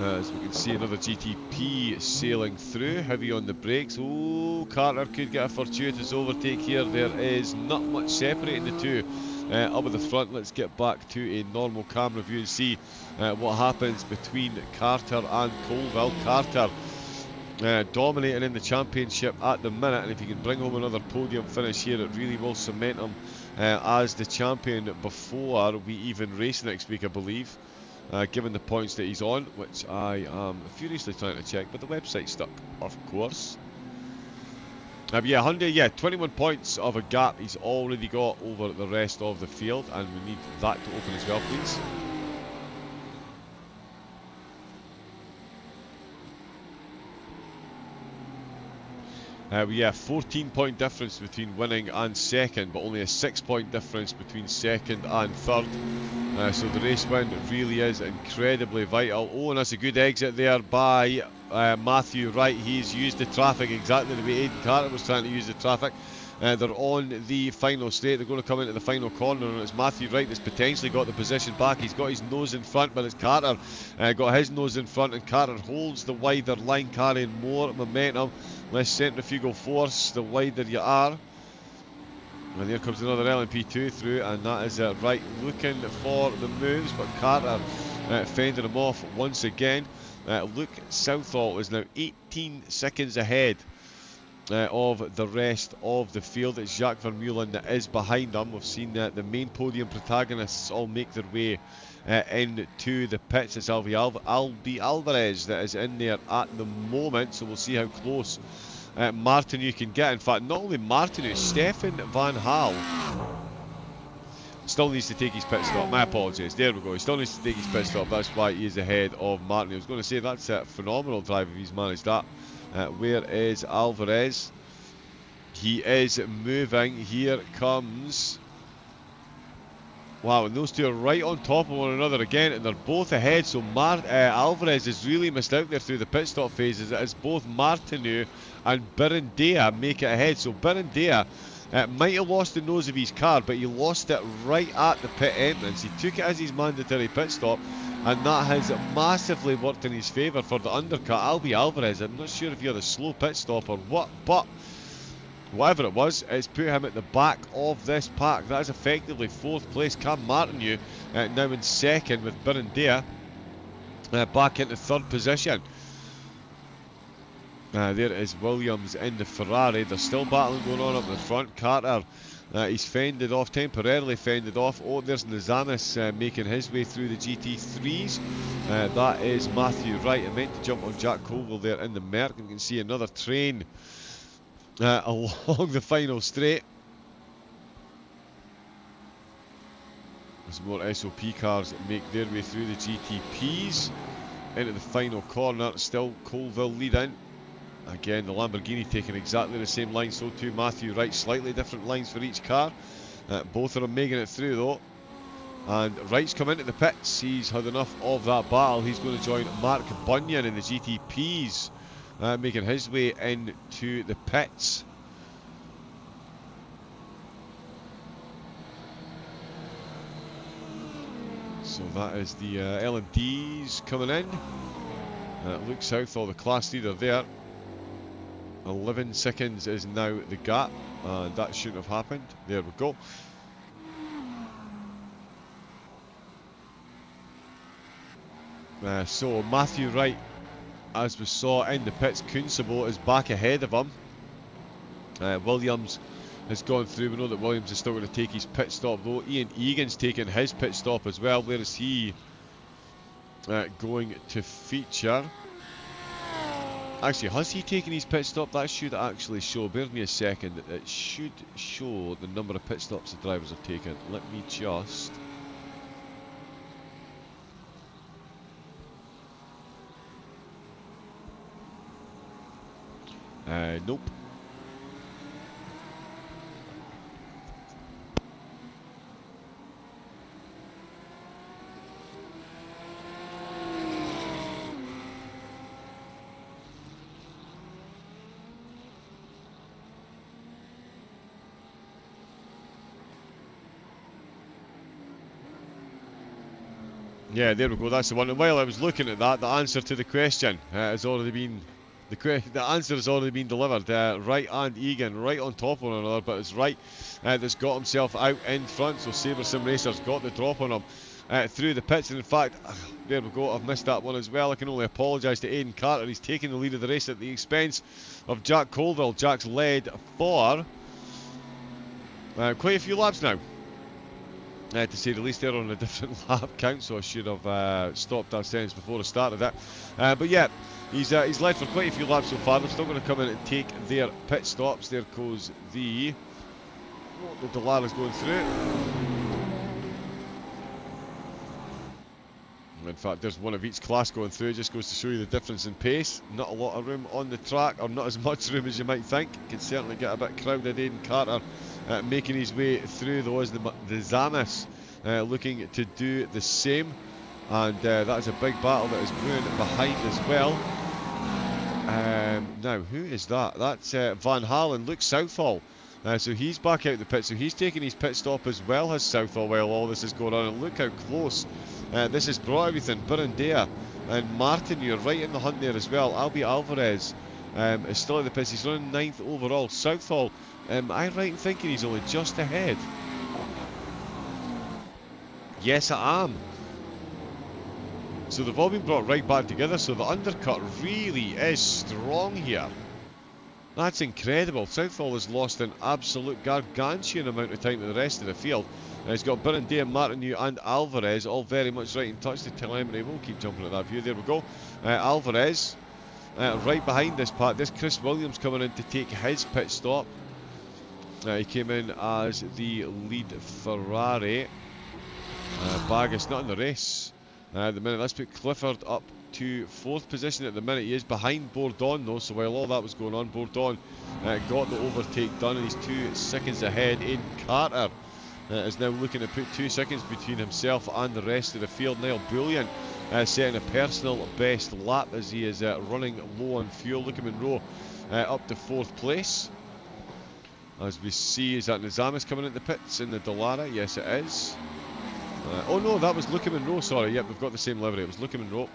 As we can see another GTP sailing through, heavy on the brakes. Oh, Carter could get a fortuitous overtake here. There is not much separating the two up at the front. Let's get back to a normal camera view and see what happens between Carter and Colville. Carter dominating in the championship at the minute, and if he can bring home another podium finish here, it really will cement him as the champion before we even race next week, I believe. Given the points that he's on, which I am furiously trying to check, but the website's stuck, of course. Yeah, Hyundai, yeah, 21 points of a gap he's already got over the rest of the field, and we need that to open as well, please. We have 14-point difference between winning and second, but only a 6-point difference between second and third. So the race win really is incredibly vital. Oh, and that's a good exit there by Matthew Wright. He's used the traffic exactly the way Aidan Carter was trying to use the traffic. They're on the final straight. They're going to come into the final corner, and it's Matthew Wright that's potentially got the position back. He's got his nose in front, but it's Carter got his nose in front, and Carter holds the wider line, carrying more momentum, less centrifugal force the wider you are. And there comes another LMP2 through, and that is Wright looking for the moves, but Carter fending him off once again. Luke Southall is now 18 seconds ahead of the rest of the field. It's Jacques Vermeulen that is behind them. We've seen the main podium protagonists all make their way into the pits. It's Albi Alvarez that is in there at the moment, so we'll see how close Martineau can get. In fact, not only Martineau, Stefan Van Hal still needs to take his pit stop. My apologies, there we go. He still needs to take his pit stop. That's why he is ahead of Martineau. I was going to say that's a phenomenal drive if he's managed that. Where is Alvarez? He is moving. Here comes. Wow, and those two are right on top of one another again, and they're both ahead. So Alvarez has really missed out there through the pit stop phases. As both Martineau and Birindea make it ahead. So Birindea might have lost the nose of his car, but he lost it right at the pit entrance. He took it as his mandatory pit stop, and that has massively worked in his favour for the undercut. Albi Alvarez, I'm not sure if he had a slow pit stop or what, but whatever it was, it's put him at the back of this pack. That is effectively 4th place. Cam Martineau now in 2nd, with Birindea back into 3rd position. There is Williams in the Ferrari. There's still battling going on up the front. Carter, he's fended off, temporarily fended off. Oh, there's Nizamis making his way through the GT3s. That is Matthew Wright. I meant to jump on Jack Colville there in the Merc. You can see another train along the final straight. As more SOP cars make their way through the GTPs into the final corner. Still Colville leading. Again, the Lamborghini taking exactly the same line, so too Matthew Wright. Slightly different lines for each car. Both of them making it through though. And Wright's come into the pits. He's had enough of that battle. He's going to join Mark Bunyan in the GTPs, making his way into the pits. So that is the LMDs coming in. Luke Southall, the class leader there. 11 seconds is now the gap, and that shouldn't have happened. There we go. So Matthew Wright, as we saw in the pits, Kunsabo is back ahead of him. Williams has gone through. We know that Williams is still going to take his pit stop though. Ian Egan's taking his pit stop as well. Where is he going to feature? Actually, has he taken his pit stop? That should actually show. Bear with me a second. It should show the number of pit stops the drivers have taken. Let me just... nope. Yeah, there we go. That's the one. And while I was looking at that, the answer to the question has already been the answer has already been delivered. Wright and Egan right on top of one another, but it's Wright that's got himself out in front. So Sabre Sim Racers got the drop on him through the pits. And in fact, there we go. I've missed that one as well. I can only apologise to Aidan Carter. He's taking the lead of the race at the expense of Jack Colville. Jack's led for quite a few laps now. To say the least, they're on a different lap count, so I should have stopped that sentence before I started that. But yeah, he's led for quite a few laps so far. They're still going to come in and take their pit stops. There goes the Dalara's going through. In fact, there's one of each class going through. It just goes to show you the difference in pace. Not a lot of room on the track, or not as much room as you might think. Can certainly get a bit crowded. Aidan Carter making his way through, though, as the Zamis looking to do the same. And that is a big battle that is brewing behind as well. Now, who is that? That's Van Halen, Luke Southall. So he's back out the pit, so he's taking his pit stop as well as Southall while all this is going on. And look how close this has brought everything. Burandea and Martin, you're right in the hunt there as well. Albi Alvarez is still at the pits. He's running 9th overall. Southall, am I right in thinking he's only just ahead? Yes, I am. So they've all been brought right back together, so the undercut really is strong here. That's incredible. Southall has lost an absolute gargantuan amount of time to the rest of the field. He's got Burandea, Martineau and Alvarez all very much right in touch. The telemetry will keep jumping at that view. There we go. Alvarez right behind this part. There's Chris Williams coming in to take his pit stop. He came in as the lead Ferrari. Bagas not in the race at the minute. Let's put Clifford up to 4th position at the minute. He is behind Bourdon though, so while all that was going on, Bourdon got the overtake done and he's 2 seconds ahead. Aidan Carter is now looking to put 2 seconds between himself and the rest of the field. Niall Bullion setting a personal best lap as he is running low on fuel. Luca Monroe up to 4th place. As we see, is that Nizamis coming into the pits in the Dallara? Yes, it is. Oh no, that was Luca Monroe, sorry. Yep, we've got the same livery. It was Luca Monroe.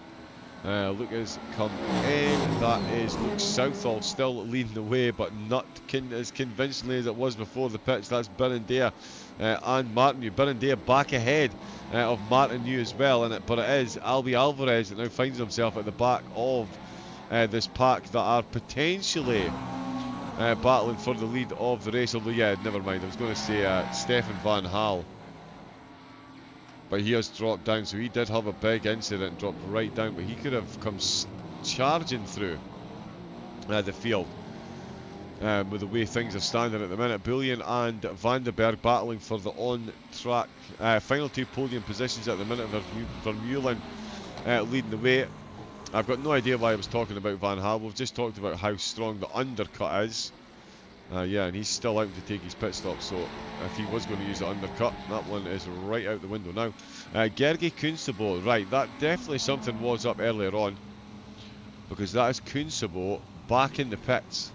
Luke has come in. That is Luke Southall still leading the way, but not as convincingly as it was before the pits. That's Burandea and Martineau. Burandea back ahead of Martineau as well, but it is Albi Alvarez that now finds himself at the back of this pack that are potentially battling for the lead of the race. Although, yeah, never mind. I was going to say Stefan Van Hal. But he has dropped down, so he did have a big incident and dropped right down. But he could have come charging through the field with the way things are standing at the minute. Bullion and Van den Berg battling for the on-track final two podium positions at the minute. Vermeulen leading the way. I've got no idea why I was talking about Van Hal. We've just talked about how strong the undercut is. Yeah, and he's still out to take his pit stop, so if he was going to use the undercut, that one is right out the window now. Gergi Kunstebo, right, that definitely something was up earlier on, because that is Kunstebo back in the pits.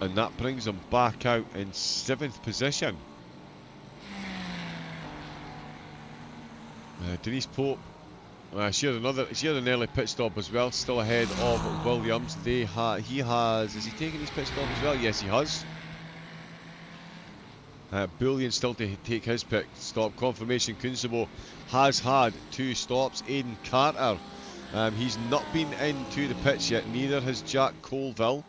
And that brings him back out in 7th position. Denise Pope she had an early pit stop as well, still ahead of Williams. He has, is he taking his pit stop as well? Yes, he has. Bullion still to take his pit stop. Confirmation, Kunstebo has had 2 stops. Aidan Carter, he's not been into the pits yet, neither has Jack Colville.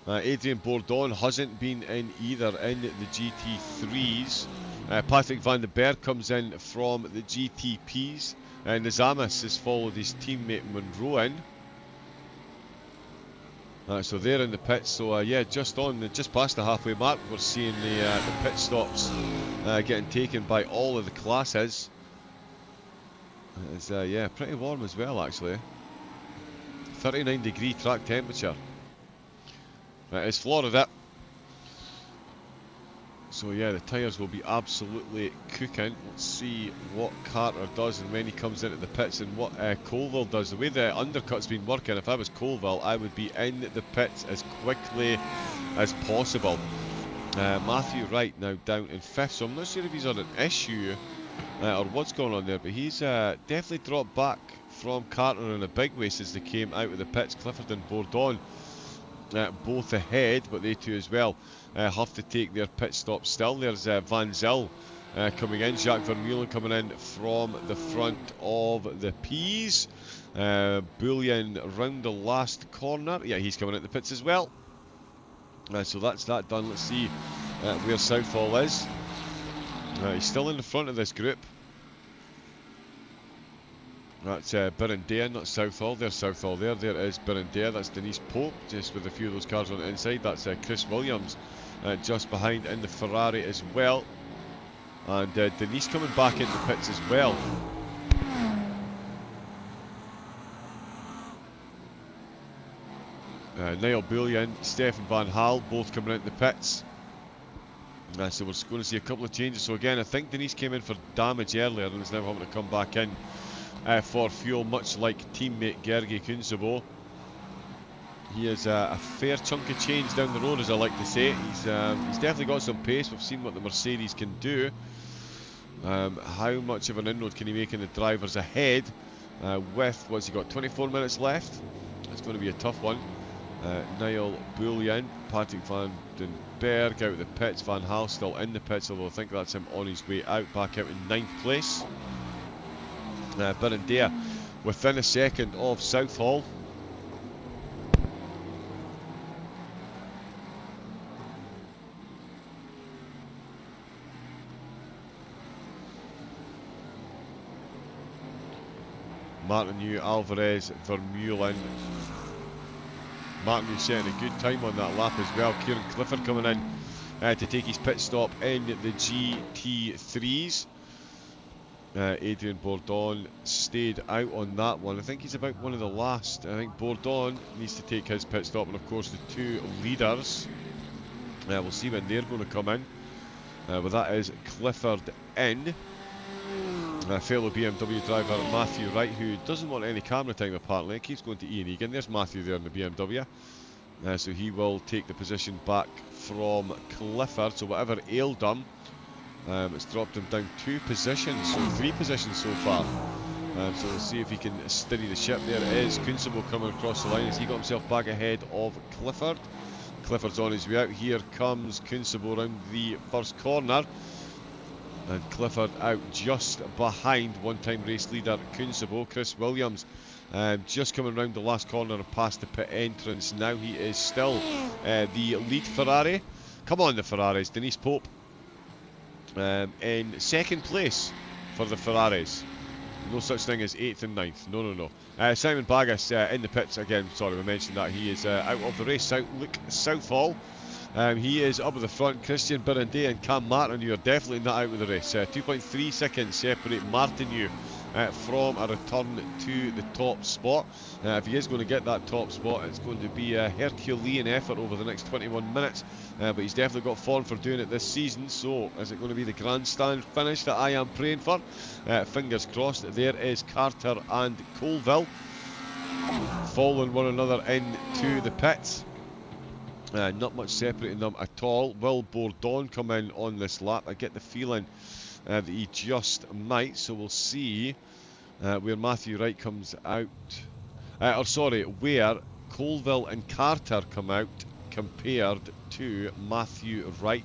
Adrian Bourdon hasn't been in either in the GT3s. Patrick Van den Berg comes in from the GTPs. Nizamis has followed his teammate Monroe in. So they're in the pits. So yeah, just past the halfway mark, we're seeing the pit stops getting taken by all of the classes. It's yeah, pretty warm as well actually. 39-degree track temperature. It's Florida, so yeah, the tyres will be absolutely cooking. Let's see what Carter does and when he comes into the pits, and what Colville does. The way the undercut's been working, if I was Colville, I would be in the pits as quickly as possible. Matthew Wright now down in 5th, so I'm not sure if he's on an issue or what's going on there, but he's definitely dropped back from Carter in a big way since they came out of the pits. Clifford and Bourdon both ahead, but they too as well have to take their pit stop still. There's Van Zyl coming in, Jacques Vermeulen coming in from the front of the P's. Bullion round the last corner, yeah, he's coming out the pits as well. So that's that done. Let's see where Southall is. He's still in the front of this group. That's Birindale, not Southall. There's Southall there. There is Birindale. That's Denise Pope, just with a few of those cars on the inside. That's Chris Williams just behind in the Ferrari as well. And Denise coming back into the pits as well. Niall Bullion, Stefan Van Hal, both coming into the pits. So we're going to see a couple of changes. So again, I think Denise came in for damage earlier and is now having to come back in for fuel, much like teammate Gergi Kunstebo. He has a fair chunk of change down the road, as I like to say. He's definitely got some pace. We've seen what the Mercedes can do. How much of an inroad can he make in the drivers ahead? With, what's he got, 24 minutes left? It's going to be a tough one. Niall Bullion, Patrick Van den Berg out of the pits, Van Hal still in the pits, although I think that's him on his way out, back out in 9th place. Birindale within a second of Southall. Martin Alvarez, Vermeulen. Martin setting a good time on that lap as well. Kieran Clifford coming in to take his pit stop in the GT3s. Adrian Bourdon stayed out on that one. I think he's about one of the last. I think Bourdon needs to take his pit stop, and of course the 2 leaders. We'll see when they're going to come in. But that is Clifford in. Fellow BMW driver Matthew Wright, who doesn't want any camera time apparently, keeps going to Ian Egan. There's Matthew there in the BMW. So he will take the position back from Clifford. So whatever ailed him, it's dropped him down 2 positions, so 3 positions so far. So we'll see if he can steady the ship. There it is, Kunsubo coming across the line as he got himself back ahead of Clifford. Clifford's on his way out. Here comes Kunsubo around the first corner. And Clifford out just behind one-time race leader Kunsubo. Chris Williams just coming round the last corner and past the pit entrance. Now he is still the lead Ferrari. Come on, the Ferraris. Denise Pope in second place for the Ferraris. No such thing as 8th and 9th. No, no, no. Simon Bagas in the pits again. Sorry, we mentioned that. He is out of the race. Luke Southall. He is up at the front. Christian Birandet and Cam Martineau are definitely not out of the race. 2.3 seconds separate Martineau from a return to the top spot. If he is going to get that top spot, it's going to be a Herculean effort over the next 21 minutes. But he's definitely got form for doing it this season. So is it going to be the grandstand finish that I am praying for? Fingers crossed. There is Carter and Colville following one another into the pits. Not much separating them at all. Will Bourdon come in on this lap? I get the feeling that he just might, so we'll see where Matthew Wright comes out. Where Colville and Carter come out compared to Matthew Wright.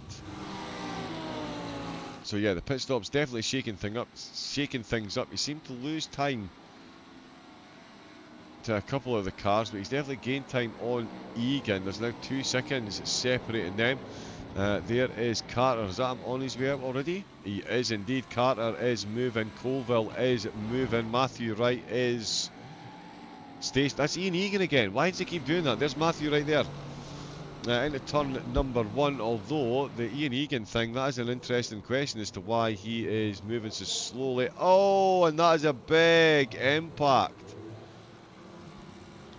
So yeah, the pit stop's definitely shaking things up. He seemed to lose time to a couple of the cars, but he's definitely gained time on Egan. There's now 2 seconds separating them. There is Carter. Is that him on his way out already? He is indeed. Carter is moving. Colville is moving. Matthew Wright is that's Ian Egan again. Why does he keep doing that? There's Matthew right there. Into turn number 1, although the Ian Egan thing, that is an interesting question as to why he is moving so slowly. Oh, and that is a big impact.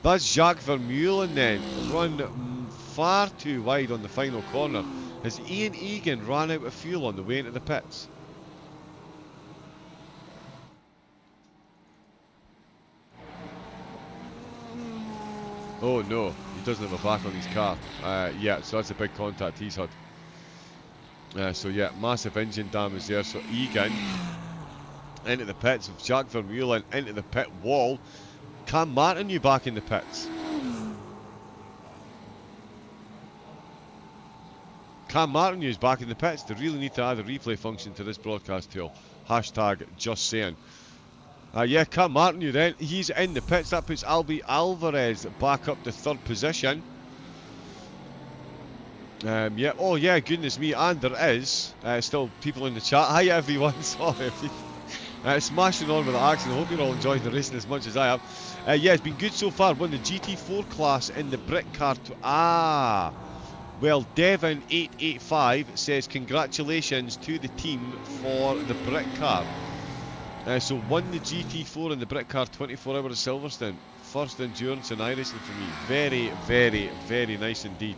That's Jacques Vermeulen then, run far too wide on the final corner. Has Ian Egan ran out of fuel on the way into the pits? Oh no, he doesn't have a back on his car. Yeah, so that's a big contact he's had. So yeah, massive engine damage there. So Egan into the pits, Jacques Vermeulen into the pit wall. Cam Martineau back in the pits. Cam Martineau is back in the pits. They really need to add a replay function to this broadcast tool. Hashtag just saying. Yeah, Cam Martineau then. He's in the pits. That puts Albi Alvarez back up to 3rd position. Yeah. Oh yeah, goodness me. And there is still people in the chat. Hi everyone. Sorry. Smashing on with the action. I hope you're all enjoying the racing as much as I have. Yeah, it's been good so far. Won the GT4 class in the Brick Car. Well, Devon885 says congratulations to the team for the Brick Car. So won the GT4 in the Brick Car 24 hours at Silverstone. First endurance in iRacing for me. Very, very, very nice indeed.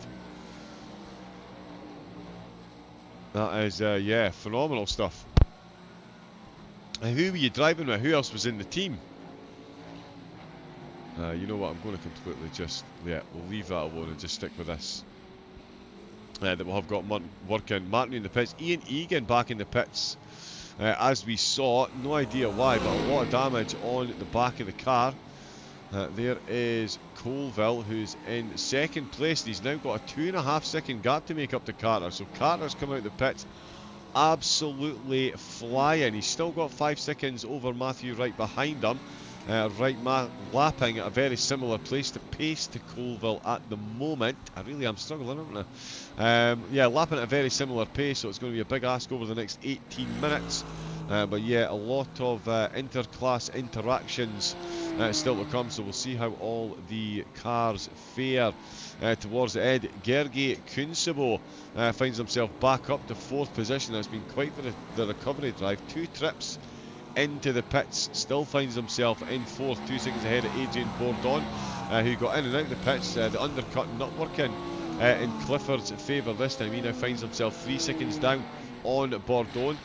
That is, yeah, phenomenal stuff. Who were you driving with? Who else was in the team? You know what, I'm going to completely just, yeah, we'll leave that alone and just stick with this. That we'll have got working. Martin in the pits. Ian Egan back in the pits. As we saw, no idea why, but a lot of damage on the back of the car. There is Colville, who's in 2nd place. He's now got a 2.5 second gap to make up to Carter. So Carter's come out of the pits absolutely flying. He's still got 5 seconds over Matthew Wright behind him. Wright lapping at a very similar pace to Colville at the moment. I really am struggling, aren't I? Yeah, lapping at a very similar pace, so it's going to be a big ask over the next 18 minutes. But yeah, a lot of inter-class interactions still to come, so we'll see how all the cars fare towards the end. Gergi Kunsubo finds himself back up to 4th position. That's been quite the recovery drive. 2 trips into the pits, still finds himself in 4th, 2 seconds ahead of Adrian Bourdon, who got in and out of the pits. The undercut not working in Clifford's favour this time. He now finds himself 3 seconds down on Bourdon.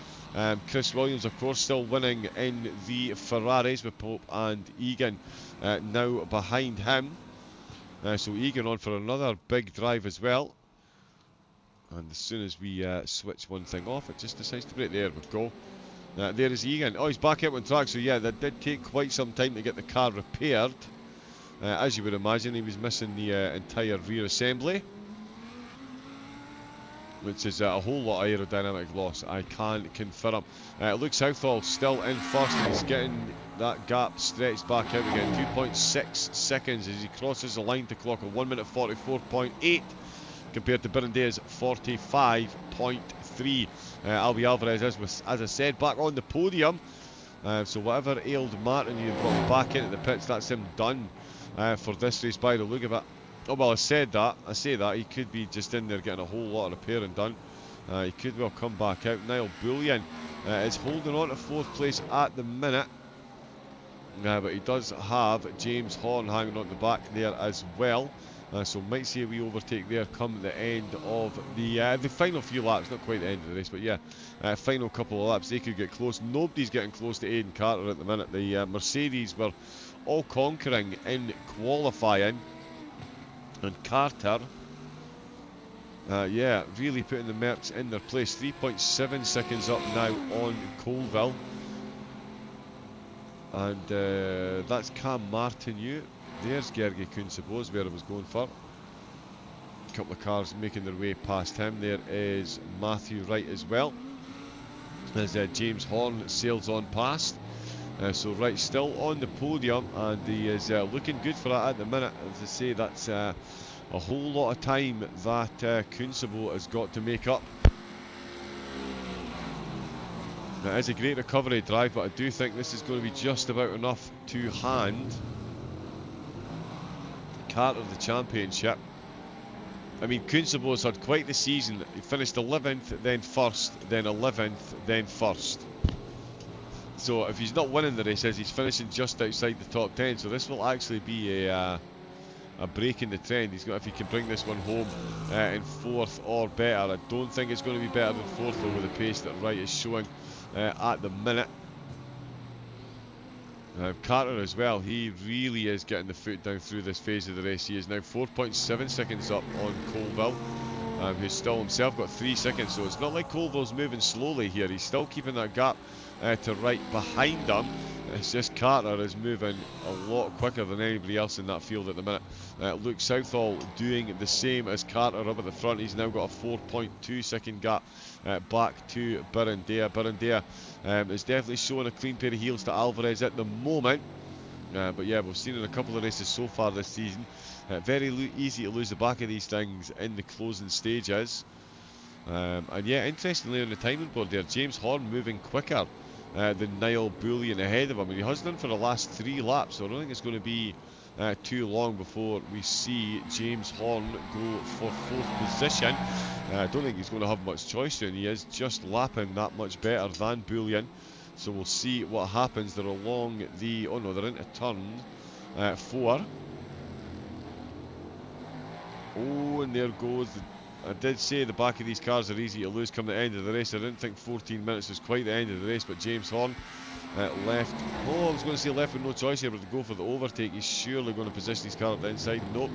Chris Williams, of course, still winning in the Ferraris with Pope and Egan now behind him. So Egan on for another big drive as well. And as soon as we switch one thing off, it just decides to break. There we go. There is Egan. Oh, he's back out on track, so yeah, that did take quite some time to get the car repaired. As you would imagine, he was missing the entire rear assembly, which is a whole lot of aerodynamic loss, I can confirm. Luke Southall still in first, and he's getting that gap stretched back out again. 2.6 seconds as he crosses the line to clock a 1 minute 44.8 compared to Birandea's 45.3. Albi Alvarez, as I said, back on the podium. So whatever ailed Martin, you brought him back into the pits. That's him done for this race by the look of it. Oh well, I say that he could be just in there getting a whole lot of repairing done. He could well come back out. Niall Bullion is holding on to 4th place at the minute, but he does have James Horn hanging on the back there as well. So might see a wee overtake there come the end of the final few laps. Not quite the end of the race, but yeah, final couple of laps. They could get close. Nobody's getting close to Aidan Carter at the minute. The Mercedes were all conquering in qualifying, and Carter, yeah, really putting the Mercs in their place. 3.7 seconds up now on Colville. And that's Cam Martineau. There's Gergi Kunsabo, where I was going for. A couple of cars making their way past him. There is Matthew Wright as well, as James Horn sails on past. So Wright still on the podium, and he is looking good for that at the minute. As I say, that's a whole lot of time that Kunsabo has got to make up. Now, it is a great recovery drive, but I do think this is going to be just about enough to hand Carter the championship. I mean, Kunsabo's had quite the season. He finished 11th, then 1st, then 11th, then 1st. So if he's not winning the races, he's finishing just outside the top 10. So this will actually be a break in the trend. He's got, if he can bring this one home in 4th or better. I don't think it's going to be better than 4th though, with the pace that Wright is showing at the minute. Carter as well, he really is getting the foot down through this phase of the race. He is now 4.7 seconds up on Colville, who's still himself got 3 seconds, so it's not like Colville's moving slowly here. He's still keeping that gap to right behind him. It's just Carter is moving a lot quicker than anybody else in that field at the minute. Luke Southall doing the same as Carter up at the front. He's now got a 4.2 second gap back to Birindea. Birindea is definitely showing a clean pair of heels to Alvarez at the moment. But yeah, we've seen in a couple of races so far this season, very easy to lose the back of these things in the closing stages. And yeah, interestingly on the timing board there, James Horn moving quicker than Niall Bullion ahead of him, and he has done for the last 3 laps, so I don't think it's going to be too long before we see James Horn go for 4th position. I don't think he's going to have much choice soon. He is just lapping that much better than Bullion, so we'll see what happens. They're along the, oh no, they're into turn 4. Oh, and there goes I did say the back of these cars are easy to lose come the end of the race. I didn't think 14 minutes was quite the end of the race, but James Horn left. Oh, I was going to say left with no choice here, but to go for the overtake. He's surely going to position his car at the inside. Nope.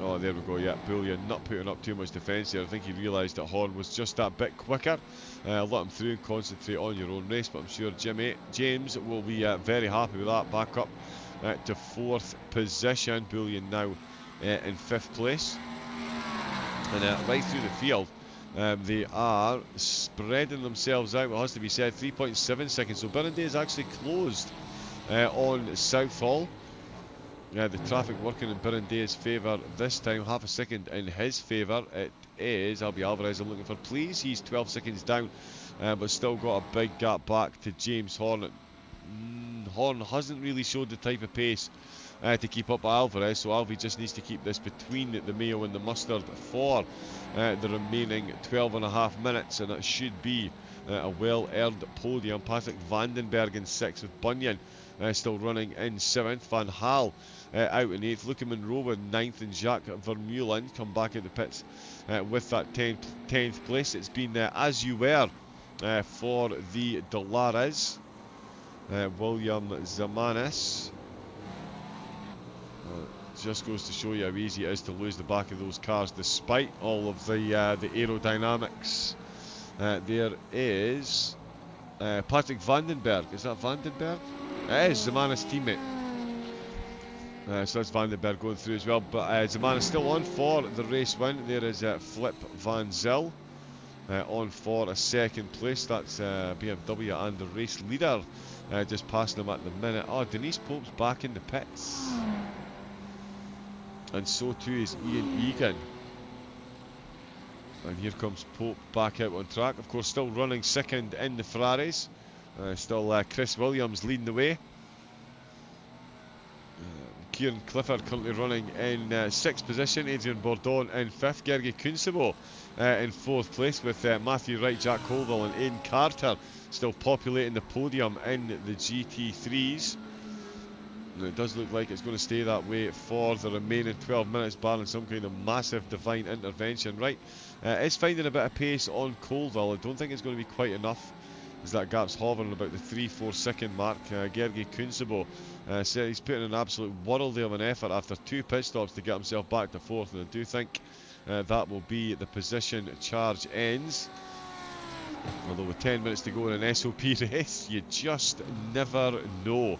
Oh, there we go. Yeah, Bullion not putting up too much defence here. I think he realised that Horn was just that bit quicker. Let him through and concentrate on your own race, but I'm sure James will be very happy with that. Back up to 4th position. Bullion now in 5th place. And right through the field, they are spreading themselves out, it has to be said. 3.7 seconds, so Birindea is actually closed on Southall. The traffic working in Birindea's favour this time, half a second in his favour. It is Albi Alvarez I'm looking for, please. He's 12 seconds down, but still got a big gap back to James Horn. Horn hasn't really showed the type of pace to keep up Alvarez, so Alvi just needs to keep this between the mayo and the mustard for the remaining 12.5 minutes, and it should be a well-earned podium. Patrick Vandenberg in 6th, with Bunyan still running in 7th. Van Hal out in 8th. Luca Monroe in 9th, and Jacques Vermeulen come back in the pits with that 10th place. It's been as you were for the Dolares. William Zamanis. Just goes to show you how easy it is to lose the back of those cars despite all of the aerodynamics. There is Patrick Vandenberg, is that Vandenberg? It is Zamana's teammate. So that's Vandenberg going through as well. But Zamana's still on for the race win. There is Flip Van Zyl on for a second place. That's BMW and the race leader just passing them at the minute. Oh, Denise Pope's back in the pits. And so too is Ian Egan. And here comes Pope back out on track. Of course, still running second in the Ferraris. Still Chris Williams leading the way. Kieran Clifford currently running in 6th position. Adrian Bourdon in 5th. Gergi Kunsabo in 4th place with Matthew Wright, Jack Colville and Aidan Carter still populating the podium in the GT3s. And it does look like it's going to stay that way for the remaining 12 minutes, barring some kind of massive divine intervention. Right, it's finding a bit of pace on Colville. I don't think it's going to be quite enough, as that gap's hovering about the 3-4 second mark. Gergi Kunsabo said he's putting an absolute world of an effort after 2 pit stops to get himself back to 4th, and I do think that will be the position charge ends. Although with 10 minutes to go in an SOP race, you just never know.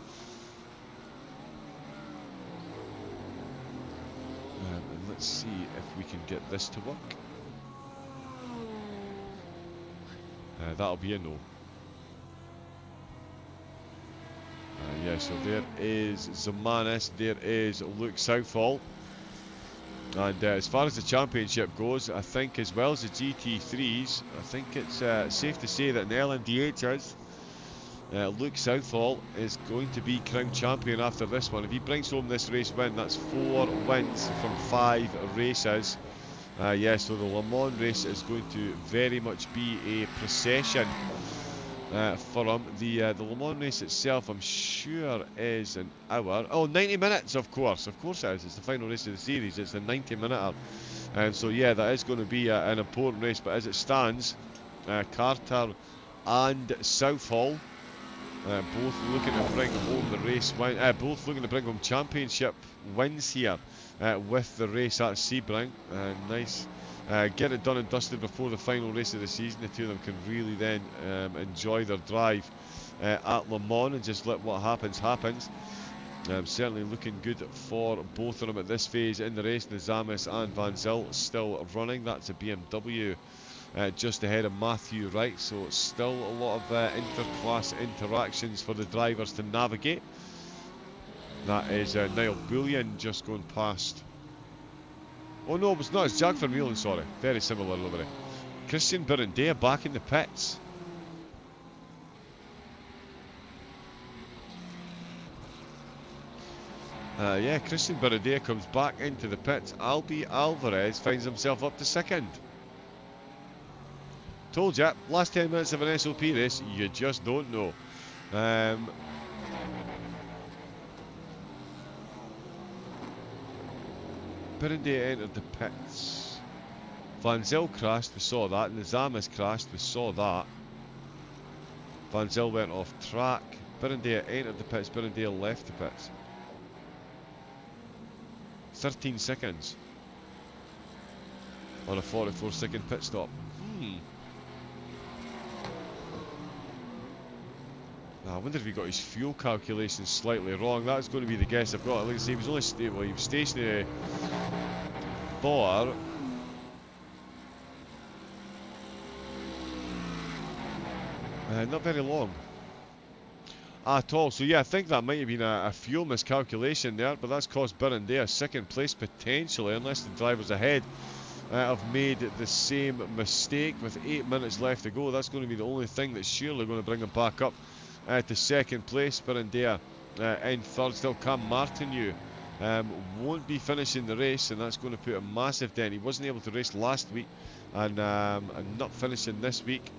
And let's see if we can get this to work. That'll be a no. Yeah, so there is Zamanis, there is Luke Southall. And as far as the championship goes, I think as well as the GT3s, I think it's safe to say that in the LMDHs, Luke Southall is going to be crowned champion after this one. If he brings home this race win, that's 4 wins from 5 races. Yeah, so the Le Mans race is going to very much be a procession for him. The Le Mans race itself, I'm sure, is an hour. Oh, 90 minutes, of course it is. It's the final race of the series. It's a 90-minute. And so, yeah, that is going to be an important race. But as it stands, Carter and Southall both looking to bring home the race win. Both looking to bring home championship wins here with the race at Sebring. Nice. Get it done and dusted before the final race of the season. The two of them can really then enjoy their drive at Le Mans and just let what happens happens. Certainly looking good for both of them at this phase in the race. Nizamis and Van Zyl still running. That's a BMW just ahead of Matthew Wright. So still a lot of inter-class interactions for the drivers to navigate. That is Niall Bullion just going past. Oh no, it's not. It's Jack Vermeulen, sorry. Very similar livery. Christian Birindea back in the pits. Yeah, Christian Birindea comes back into the pits. Albi Alvarez finds himself up to 2nd. Told ya, last 10 minutes of an SOP race, you just don't know. Birindea entered the pits. Van Zyl crashed, we saw that. Nizamis crashed, we saw that. Van Zyl went off track. Birindea entered the pits, Birindea left the pits. 13 seconds on a 44-second pit stop. I wonder if he got his fuel calculations slightly wrong. That's going to be the guess I've got. Like I say, he was only he was stationary for not very long at all. So yeah, I think that might have been a fuel miscalculation there, but that's cost Birindea 2nd place potentially, unless the drivers ahead have made the same mistake with 8 minutes left to go. That's going to be the only thing that's surely going to bring him back up to 2nd place. Birindea in 3rd. Still Cam Martineau won't be finishing the race, and that's going to put a massive dent. He wasn't able to race last week, and not finishing this week.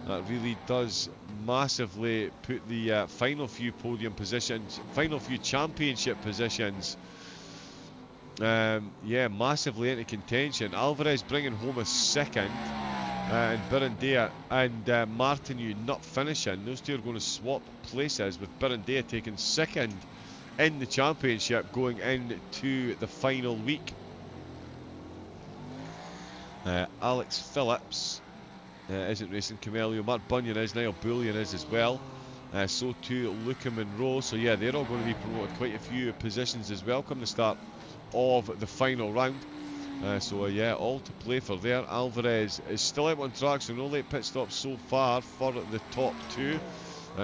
That really does massively put the final few podium positions, final few championship positions, yeah, massively into contention. Alvarez bringing home a 2nd, and Birindea and Martineau not finishing. Those two are going to swap places, with Birindea taking 2nd in the championship going into the final week. Alex Phillips isn't racing Camelio. Mark Bunyan is, Niall Bullion is as well. So too Luca Monroe. So yeah, they're all going to be promoted quite a few positions as well come the start of the final round. So yeah, all to play for there. Alvarez is still out on track, so no late pit stops so far for the top two.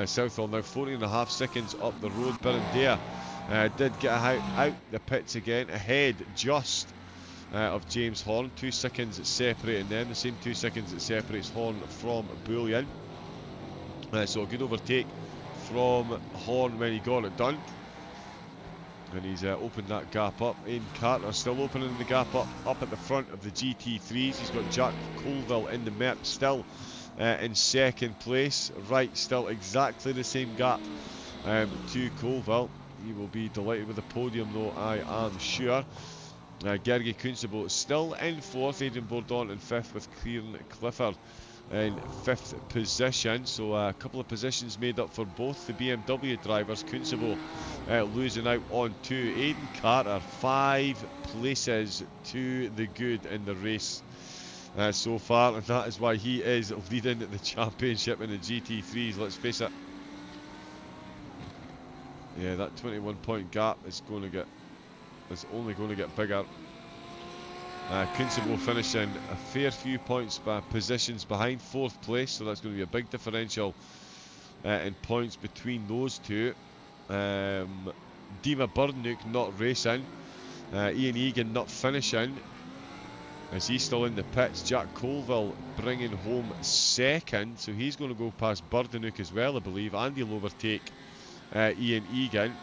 Southall now 40.5 seconds up the road. Berendea did get out the pits again, ahead just of James Horn. 2 seconds separating them, the same 2 seconds that separates Horn from Bullion. So a good overtake from Horn when he got it done. And he's opened that gap up. Ian Carter still opening the gap up at the front of the GT3s. He's got Jack Colville in the Merc still in second place. Wright still exactly the same gap to Colville. He will be delighted with the podium though, I am sure. Gergi Kunzebo still in fourth. Adrian Bourdon in fifth with Kieran Clifford in fifth position. So a couple of positions made up for both the BMW drivers. Kunzebo losing out on 2. Aidan Carter 5 places to the good in the race so far, and that is why he is leading the championship in the GT3s. Let's face it, yeah, that 21 point gap is only going to get bigger. Kunzebo finishing a fair few points positions behind 4th place, so that's going to be a big differential in points between those two. Dima Burnuk not racing. Ian Egan not finishing, as he's still in the pits. Jack Colville bringing home second, so he's going to go past Burdenook as well, I believe, and he'll overtake Ian Egan.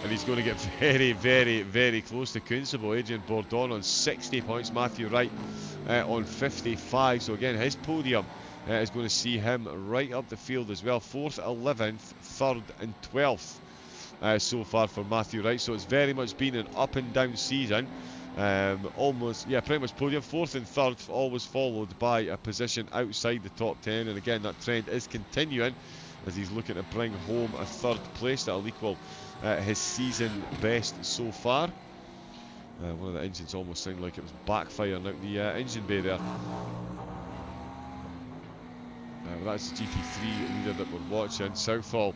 And he's going to get very, very, very close to Kunzebo. Adrian Bourdon on 60 points. Matthew Wright on 55. So again, his podium is going to see him right up the field as well. 4th, 11th, 3rd and 12th so far for Matthew Wright. So it's very much been an up and down season. Pretty much podium. 4th and 3rd always followed by a position outside the top 10. And again, that trend is continuing as he's looking to bring home a 3rd place that'll equal his season best so far. One of the engines almost sounded like it was backfiring out the engine bay there. That's the GT3 leader that we're watching. Southall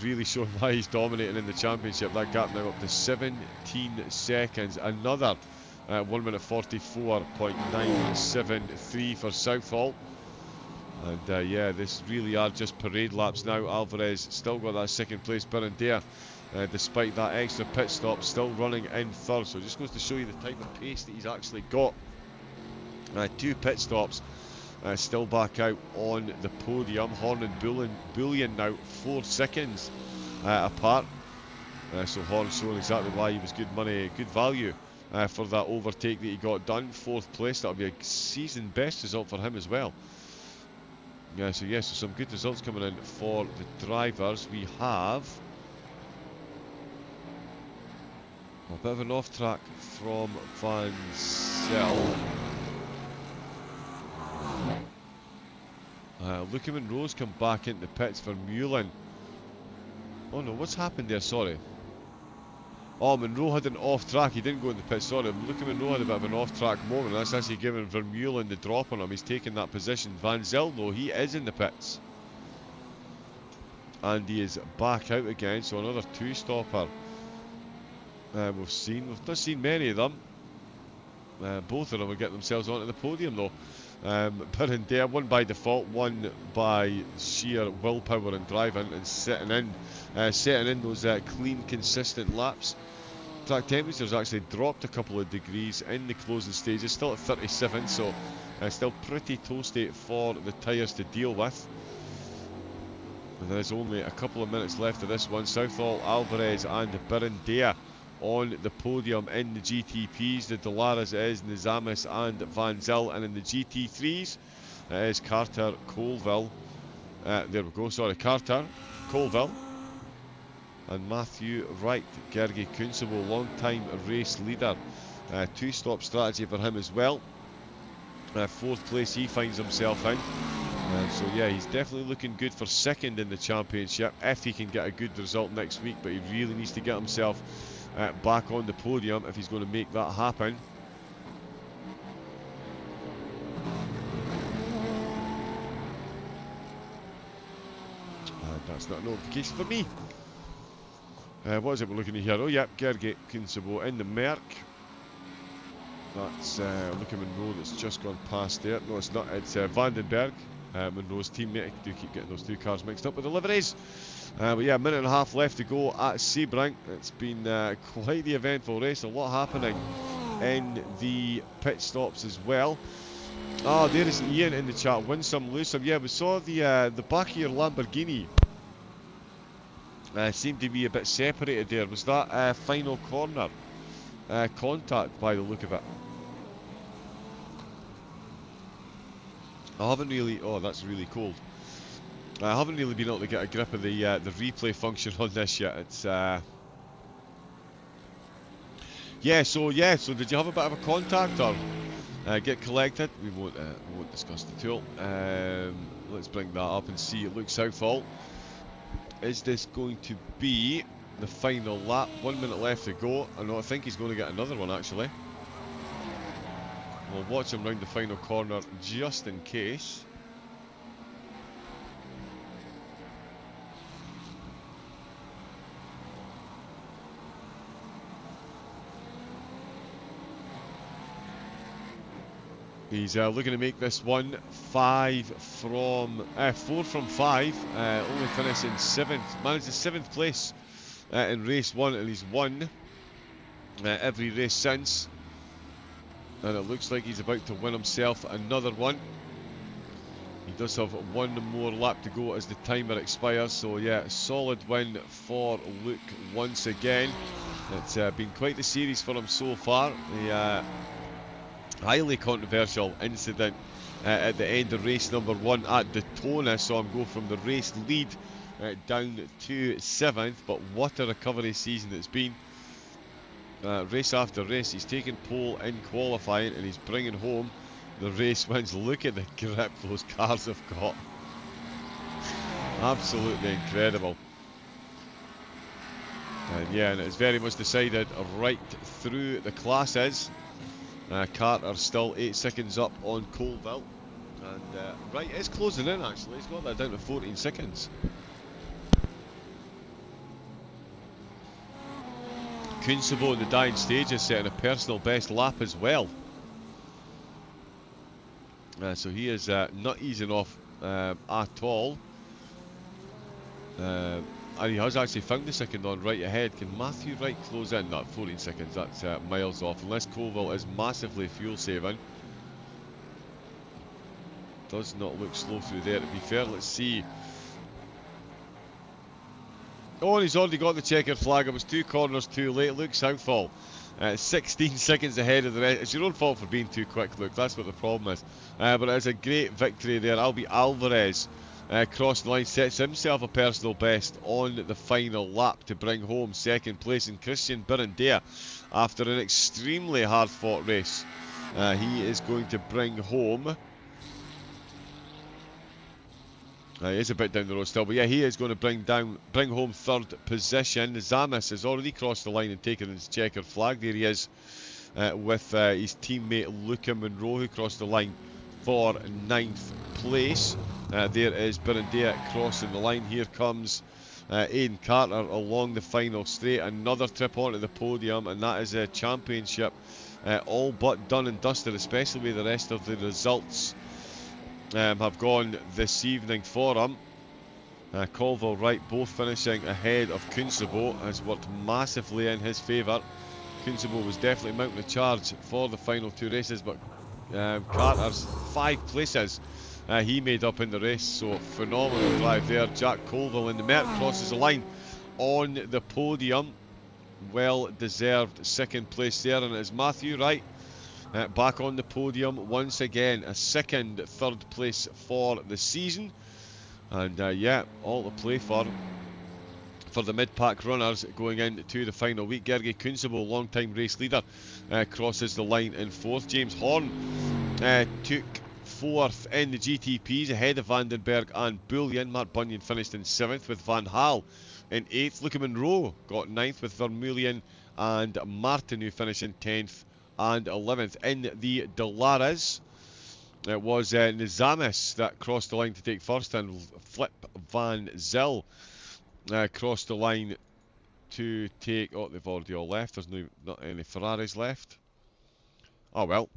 really showing why he's dominating in the championship. That gap now up to 17 seconds. Another 1 minute 44.973 for Southall. And yeah, this really are just parade laps now. Alvarez still got that 2nd place. Berendea, despite that extra pit stop, still running in 3rd. So it just goes to show you the type of pace that he's actually got. 2 pit stops, still back out on the podium. Horn and Bullion now 4 seconds apart. So Horn showing exactly why he was good money, good value for that overtake that he got done. 4th place, that'll be a season best result for him as well. So some good results coming in for the drivers. We have a bit of an off track from Van Zel. Luca Monroe's come back into the pits for Mullen. Oh no, what's happened there? Sorry. Oh, Monroe had an off track. He didn't go in the pit. Sorry, Luca Monroe had a bit of an off track moment. That's actually giving Vermeulen the drop on him. He's taking that position. Van Zel, though, he is in the pits. And he is back out again. So another 2-stopper. We've not seen many of them. Both of them will get themselves onto the podium, though. Berendea, one by default, one by sheer willpower and driving and setting in those clean, consistent laps. Track temperatures actually dropped a couple of degrees in the closing stages, still at 37, so still pretty toasty for the tyres to deal with. And there's only a couple of minutes left of this one. Southall, Alvarez and Berendea on the podium in the GTPs. The Dolares is Nizamis and Van Zel, and in the GT3s it is Carter, Colville. There we go, sorry, Carter, Colville and Matthew Wright. Gergi Kunzebo, long-time race leader. 2-stop strategy for him as well. 4th place he finds himself in. So yeah, he's definitely looking good for 2nd in the championship if he can get a good result next week, but he really needs to get himself back on the podium if he's going to make that happen. That's not a notification for me. What is it we're looking at here? Oh, yep, Gergely Kunsubo in the Merc. That's Luca Monroe that's just gone past there. No, it's not. It's Vandenberg, Monroe's teammate. I do keep getting those two cars mixed up with the liveries. But yeah, a minute and a half left to go at Sebring. It's been quite the eventful race. A lot happening in the pit stops as well. Oh, there is Ian in the chat. Win some, lose some. Yeah, we saw the back of your Lamborghini seemed to be a bit separated there. Was that final corner contact by the look of it? I haven't really... Oh, that's really cold. I haven't really been able to get a grip of the replay function on this yet. It's... Yeah, so did you have a bit of a contact or get collected? We won't discuss the tool. Let's bring that up and see. It looks Southall. Is this going to be the final lap? 1 minute left to go. I think he's going to get another one actually. We'll watch him round the final corner just in case. He's looking to make this one 4 from 5. Only finished in 7th. Managed the 7th place in race 1, and he's won every race since. And it looks like he's about to win himself another one. He does have one more lap to go as the timer expires. So yeah, solid win for Luke once again. It's been quite the series for him so far. The highly controversial incident at the end of race number 1 at Daytona, saw him go from the race lead down to 7th, but what a recovery season it's been. Race after race, he's taken pole in qualifying and he's bringing home the race wins. Look at the grip those cars have got. Absolutely incredible. And yeah, and it's very much decided right through the classes. Carter still 8 seconds up on Colville. And right, it's closing in actually. He's got that down to 14 seconds. Kunsubo in the dying stage is setting a personal best lap as well. So he is not easing off at all. And he has actually found the second on right ahead. Can Matthew Wright close in? No, 14 seconds, that's miles off. Unless Colville is massively fuel saving. Does not look slow through there, to be fair. Let's see. Oh, and he's already got the checkered flag. It was 2 corners too late. Luke Southall, 16 seconds ahead of the rest. It's your own fault for being too quick, Luke. That's what the problem is. But it's a great victory there. Albie Alvarez crossing the line, sets himself a personal best on the final lap to bring home 2nd place. And Christian Birendea, after an extremely hard-fought race, he is going to bring home... he is a bit down the road still, but yeah, he is going to bring home 3rd position. Zamis has already crossed the line and taken his checkered flag. There he is with his teammate Luca Monroe, who crossed the line for 9th place. There is Birendea crossing the line. Here comes Aidan Carter along the final straight. Another trip onto the podium, and that is a championship all but done and dusted, especially with the rest of the results have gone this evening for him. Colville, Wright both finishing ahead of Kunsubo has worked massively in his favour. Kunsubo was definitely mounting a charge for the final 2 races, but Carter's 5 places he made up in the race, so phenomenal drive there. Jack Colville in the Merc crosses the line on the podium. Well deserved 2nd place there, and it's Matthew Wright back on the podium once again, a 2nd, 3rd place for the season. And yeah, all to play for the mid-pack runners going into the final week. Gergely Kunsubo, long-time race leader, crosses the line in 4th. James Horn took 4th in the GTPs ahead of Vandenberg and Bullion. Mark Bunyan finished in 7th with Van Hal in 8th. Luca Monroe got 9th with Vermeulen and Martin, who finished in 10th and 11th. In the Dolares, It was Nizamis that crossed the line to take first, and Flip Van Zyl crossed the line to take... Oh, they've already all left. There's not any Ferraris left. Oh, well.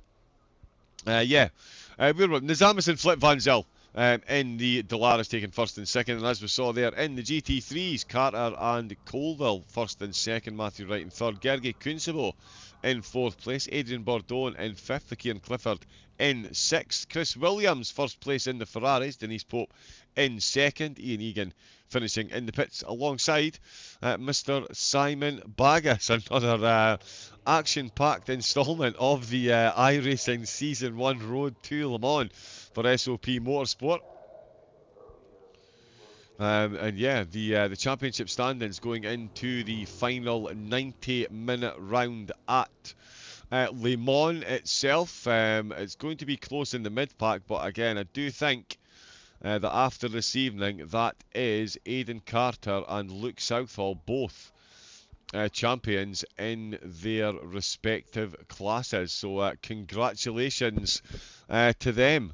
Yeah, we were Nizamis and Flip Van Zyl in the Delaris taking first and second, and as we saw there in the GT3s, Carter and Colville first and second, Matthew Wright in third, Gergi Kunsabo in fourth place, Adrian Bourdon in fifth, Kieran Clifford in sixth, Chris Williams first place in the Ferraris, Denise Pope in second, Ian Egan finishing in the pits alongside Mr. Simon Baggas. Another action-packed instalment of the iRacing Season 1 Road to Le Mans for SOP Motorsport. And yeah, the championship standings going into the final 90-minute round at Le Mans itself. It's going to be close in the mid-pack, but again, I do think that after this evening, that is Aidan Carter and Luke Southall, both champions in their respective classes. So congratulations to them.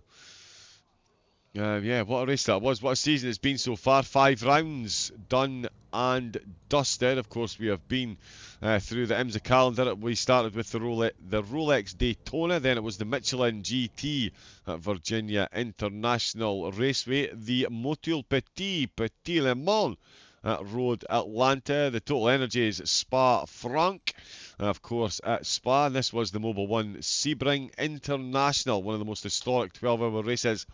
Yeah, what a race that was. What a season it's been so far. 5 rounds done and dusted. Of course, we have been through the IMSA calendar. We started with the Rolex Daytona. Then it was the Michelin GT at Virginia International Raceway. The Motul Petit Le Mans at Road Atlanta. The Total Energies Spa Franc. Of course, at Spa. And this was the Mobil 1 Sebring International. One of the most historic 12-hour races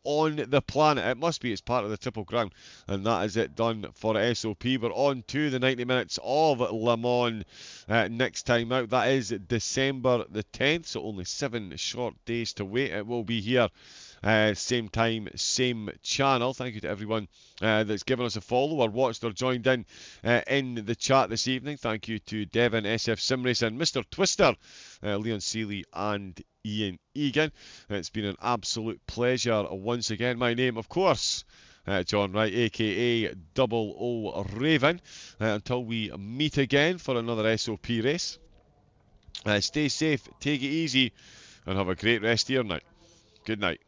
on the planet. It must be. It's part of the Triple Crown, and that is it done for SOP. We're on to the 90 minutes of Le Mans next time out. That is December the 10th, so only 7 short days to wait. It will be here same time, same channel. Thank you to everyone that's given us a follow or watched or joined in the chat this evening. Thank you to Devon, SF Simracing, Mr. Twister, Leon Seeley and Ian Egan. It's been an absolute pleasure once again. My name, of course, John Wright, aka Double O Raven. Until we meet again for another SOP race, stay safe, take it easy, and have a great rest of your night. Good night.